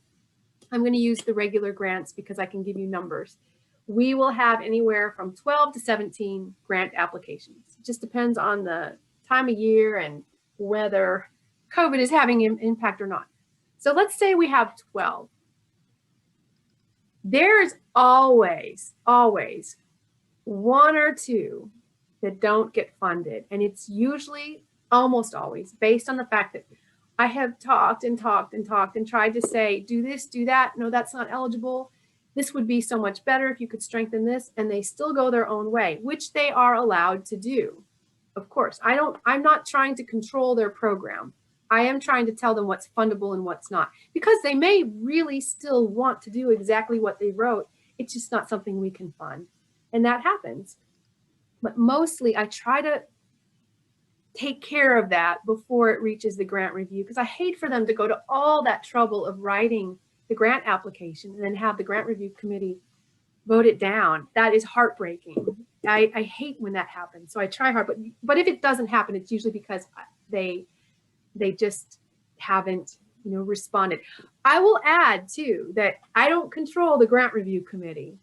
I'm going to use the regular grants because I can give you numbers. We will have anywhere from 12 to 17 grant applications. It just depends on the time of year and whether COVID is having an impact or not. So let's say we have 12. There's always one or two that don't get funded. And it's usually almost always based on the fact that I have talked and tried to say, do this, do that. No, that's not eligible. This would be so much better if you could strengthen this. And they still go their own way, which they are allowed to do. Of course, I'm not trying to control their program. I am trying to tell them what's fundable and what's not, because they may really still want to do exactly what they wrote. It's just not something we can fund. And that happens. But mostly I try to take care of that before it reaches the grant review, because I hate for them to go to all that trouble of writing the grant application and then have the grant review committee vote it down. That is heartbreaking. I hate when that happens. So I try hard, but if it doesn't happen, it's usually because they just haven't, responded. I will add too that I don't control the grant review committee,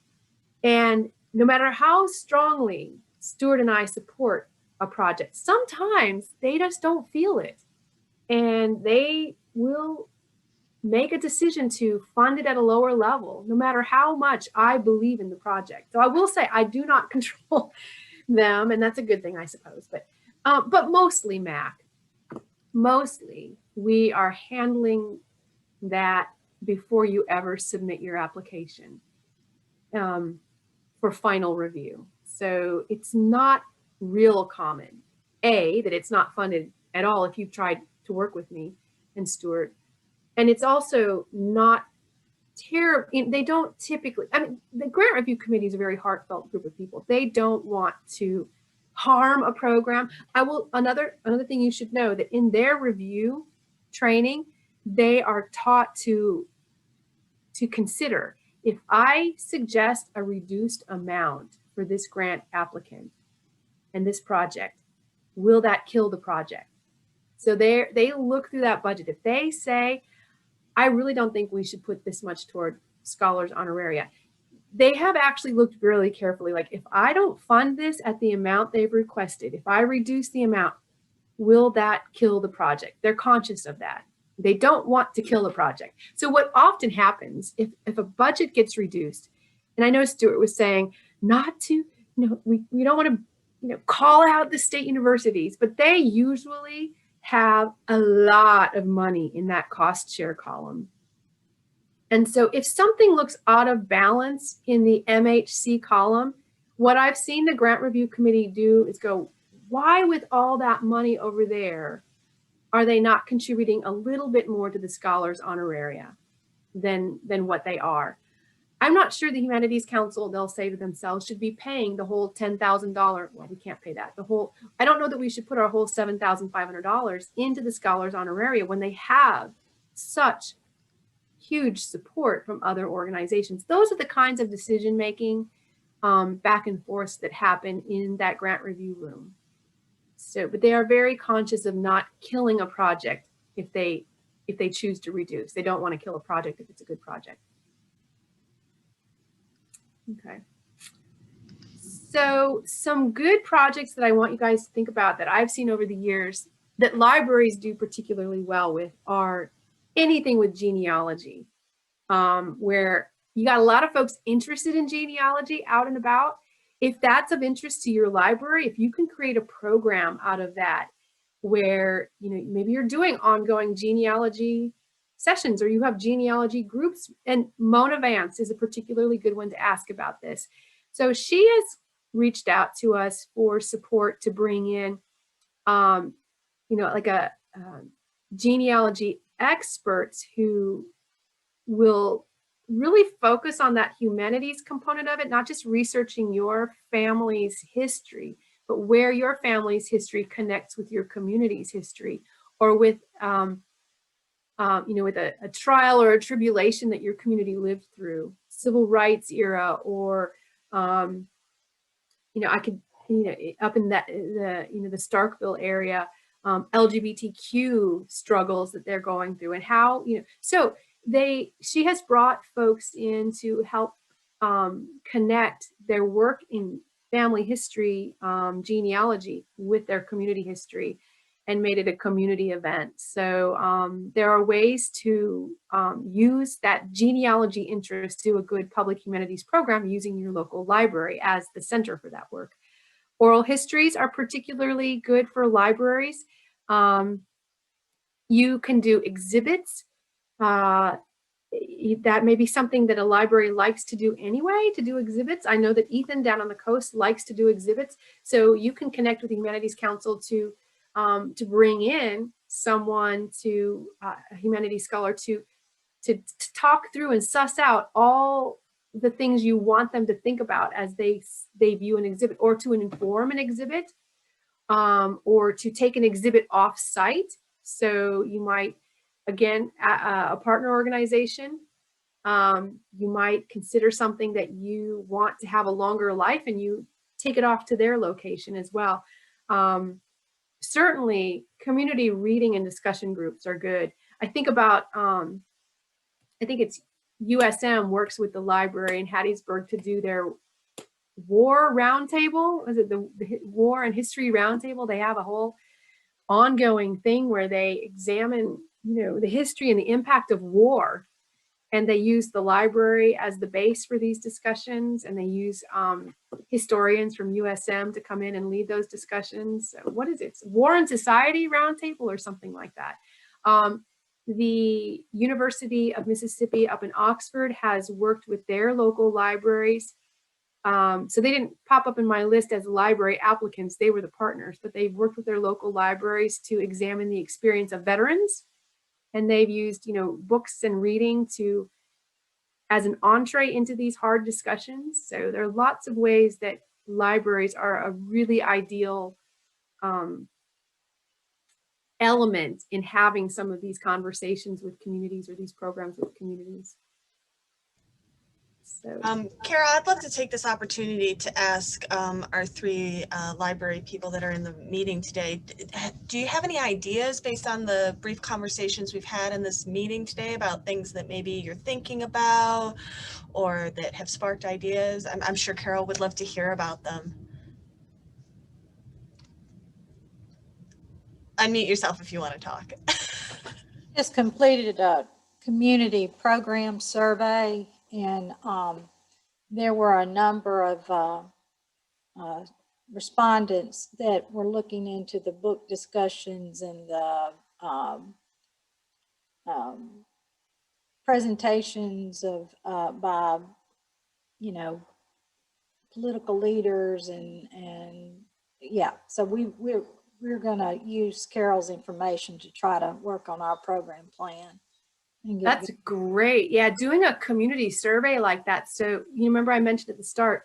and no matter how strongly Stuart and I support a project, sometimes they just don't feel it, and they will make a decision to fund it at a lower level, no matter how much I believe in the project. So I will say I do not control them, and that's a good thing, I suppose. But mostly, Mac, mostly we are handling that before you ever submit your application for final review. So it's not real common, that it's not funded at all if you've tried to work with me and Stuart. And it's also not terrible. They don't typically, I mean, the grant review committee is a very heartfelt group of people. They don't want to harm a program. Another thing you should know, that in their review training, they are taught to consider, if I suggest a reduced amount for this grant applicant and this project, will that kill the project? So they look through that budget. If they say, I really don't think we should put this much toward scholars honoraria, they have actually looked really carefully, like, if I don't fund this at the amount they've requested, if I reduce the amount, will that kill the project? They're conscious of that. They don't want to kill the project. So what often happens if a budget gets reduced, and I know Stuart was saying not to, we don't want to, call out the state universities, but they usually have a lot of money in that cost share column. And so if something looks out of balance in the MHC column, what I've seen the grant review committee do is go, why with all that money over there, are they not contributing a little bit more to the scholars honoraria than what they are? I'm not sure the Humanities Council, they'll say to themselves, should be paying the whole $10,000. Well, we can't pay that. I don't know that we should put our whole $7,500 into the scholars honoraria when they have such huge support from other organizations. Those are the kinds of decision-making back and forth that happen in that grant review room. So, but they are very conscious of not killing a project if they choose to reduce. They don't want to kill a project if it's a good project. Okay. So some good projects that I want you guys to think about that I've seen over the years that libraries do particularly well with are anything with genealogy, where you got a lot of folks interested in genealogy out and about. If that's of interest to your library, if you can create a program out of that where, maybe you're doing ongoing genealogy sessions or you have genealogy groups, and Mona Vance is a particularly good one to ask about this. So she has reached out to us for support to bring in, like a genealogy experts who will really focus on that humanities component of it, not just researching your family's history, but where your family's history connects with your community's history, or with, with a trial or a tribulation that your community lived through, civil rights era, or, I could, up in that, the Starkville area, LGBTQ struggles that they're going through, and how, so she has brought folks in to help connect their work in family history, genealogy, with their community history, and made it a community event. So there are ways to use that genealogy interest to do a good public humanities program using your local library as the center for that work. Oral histories are particularly good for libraries. You can do exhibits. That may be something that a library likes to do anyway, to do exhibits. I know that Ethan down on the coast likes to do exhibits. So you can connect with the Humanities Council to bring in someone, to a humanities scholar, to talk through and suss out all the things you want them to think about as they view an exhibit, or to inform an exhibit, or to take an exhibit off site. So you might, again, a partner organization, you might consider something that you want to have a longer life and you take it off to their location as well. Certainly community reading and discussion groups are good. I think about, I think it's USM works with the library in Hattiesburg to do their war roundtable. Is it the war and history roundtable? They have a whole ongoing thing where they examine, the history and the impact of war. and they use the library as the base for these discussions, and they use historians from USM to come in and lead those discussions. What is it? War and Society Roundtable or something like that. The University of Mississippi up in Oxford has worked with their local libraries. So they didn't pop up in my list as library applicants, they were the partners, but they've worked with their local libraries to examine the experience of veterans. And they've used, books and reading as an entree into these hard discussions. So there are lots of ways that libraries are a really ideal element in having some of these conversations with communities or these programs with communities. So, Carol, I'd love to take this opportunity to ask our three library people that are in the meeting today. Do you have any ideas based on the brief conversations we've had in this meeting today about things that maybe you're thinking about or that have sparked ideas? I'm sure Carol would love to hear about them. Unmute yourself if you want to talk. Just completed a community program survey, and there were a number of respondents that were looking into the book discussions and the presentations of by political leaders and yeah, so we're going to use Carol's information to try to work on our program plan. That's great. Yeah, doing a community survey like that. So you remember I mentioned at the start,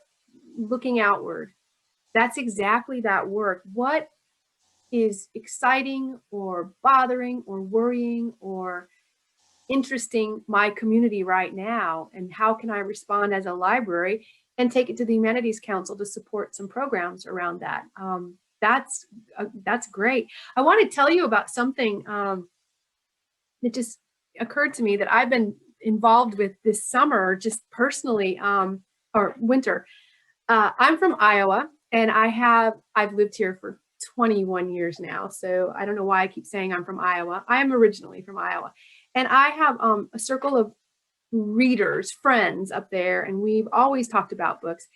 looking outward. That's exactly that work. What is exciting or bothering or worrying or interesting my community right now, and how can I respond as a library and take it to the Humanities Council to support some programs around that. That's great. I want to tell you about something that just occurred to me that I've been involved with this summer, just personally, or winter. I'm from Iowa, and I've lived here for 21 years now. So I don't know why I keep saying I'm from Iowa. I am originally from Iowa, and I have a circle of readers, friends up there, and we've always talked about books.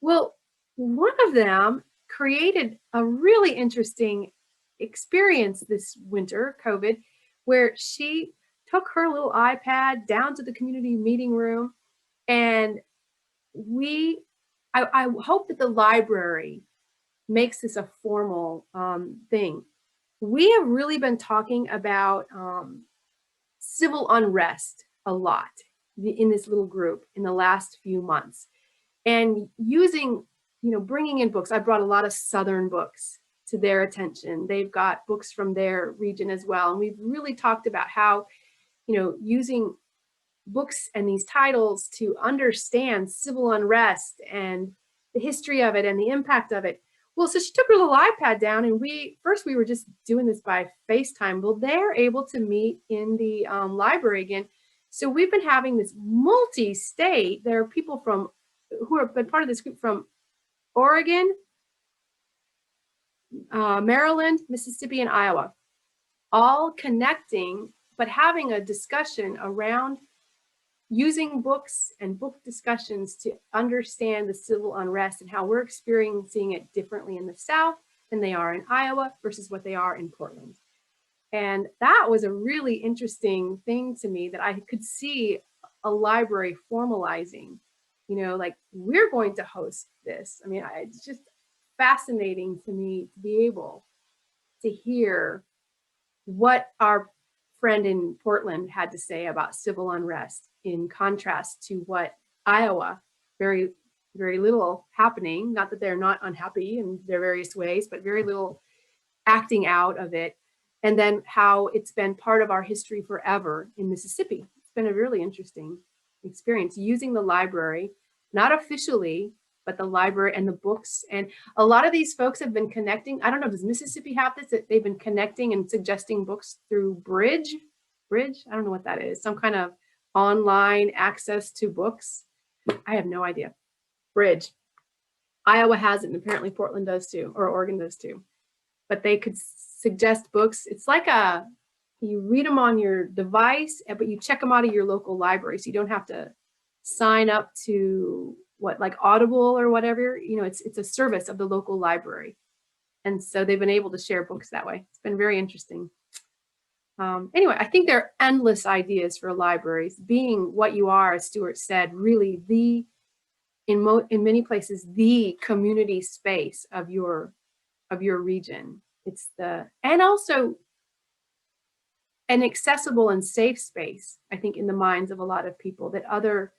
Well, one of them created a really interesting experience this winter, COVID, where she took her little iPad down to the community meeting room, and I hope that the library makes this a formal thing. We have really been talking about civil unrest a lot in this little group in the last few months, and using, bringing in books. I brought a lot of Southern books to their attention. They've got books from their region as well. And we've really talked about how, using books and these titles to understand civil unrest and the history of it and the impact of it. Well, so she took her little iPad down, and we were just doing this by FaceTime. Well, they're able to meet in the library again. So we've been having this multi-state. There are people who have been part of this group from Oregon, Maryland, Mississippi, and Iowa, all connecting, but having a discussion around using books and book discussions to understand the civil unrest and how we're experiencing it differently in the South than they are in Iowa versus what they are in Portland. And that was a really interesting thing to me, that I could see a library formalizing, like, we're going to host this. I mean, it's just fascinating to me to be able to hear what our friend in Portland had to say about civil unrest in contrast to what Iowa, very, very little happening. Not that they're not unhappy in their various ways, but very little acting out of it. And then how it's been part of our history forever in Mississippi. It's been a really interesting experience using the library, not officially, but the library and the books. And a lot of these folks have been connecting. I don't know, does Mississippi have this, that they've been connecting and suggesting books through Bridge? I don't know what that is. Some kind of online access to books. I have no idea. Bridge. Iowa has it, and apparently Portland does too, or Oregon does too. But they could suggest books. It's like a you read them on your device, but you check them out of your local library. So you don't have to sign up to like Audible or whatever, it's a service of the local library. And so they've been able to share books that way. It's been very interesting. Anyway, I think there are endless ideas for libraries being what you are, as Stuart said, really in many places, the community space of your region. And also an accessible and safe space, I think, in the minds of a lot of people, that other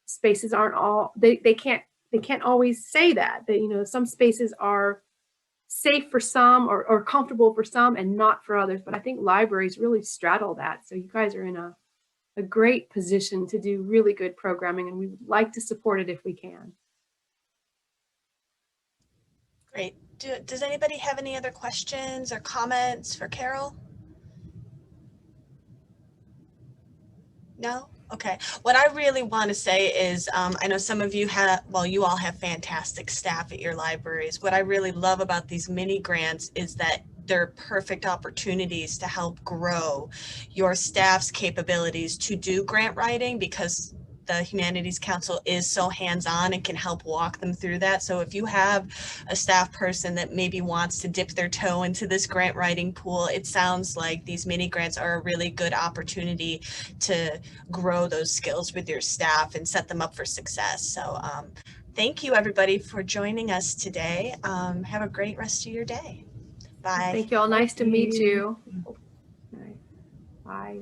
spaces aren't all, they can't always say that, some spaces are safe for some or comfortable for some and not for others. But I think libraries really straddle that. So you guys are in a great position to do really good programming, and we would like to support it if we can. Great. Does anybody have any other questions or comments for Carol? No? Okay. What I really want to say is, I know some of you you all have fantastic staff at your libraries. What I really love about these mini grants is that they're perfect opportunities to help grow your staff's capabilities to do grant writing, because the Humanities Council is so hands-on and can help walk them through that. So if you have a staff person that maybe wants to dip their toe into this grant writing pool, it sounds like these mini grants are a really good opportunity to grow those skills with your staff and set them up for success. So thank you, everybody, for joining us today. Have a great rest of your day. Bye. Thank you all. Nice to meet you. Bye.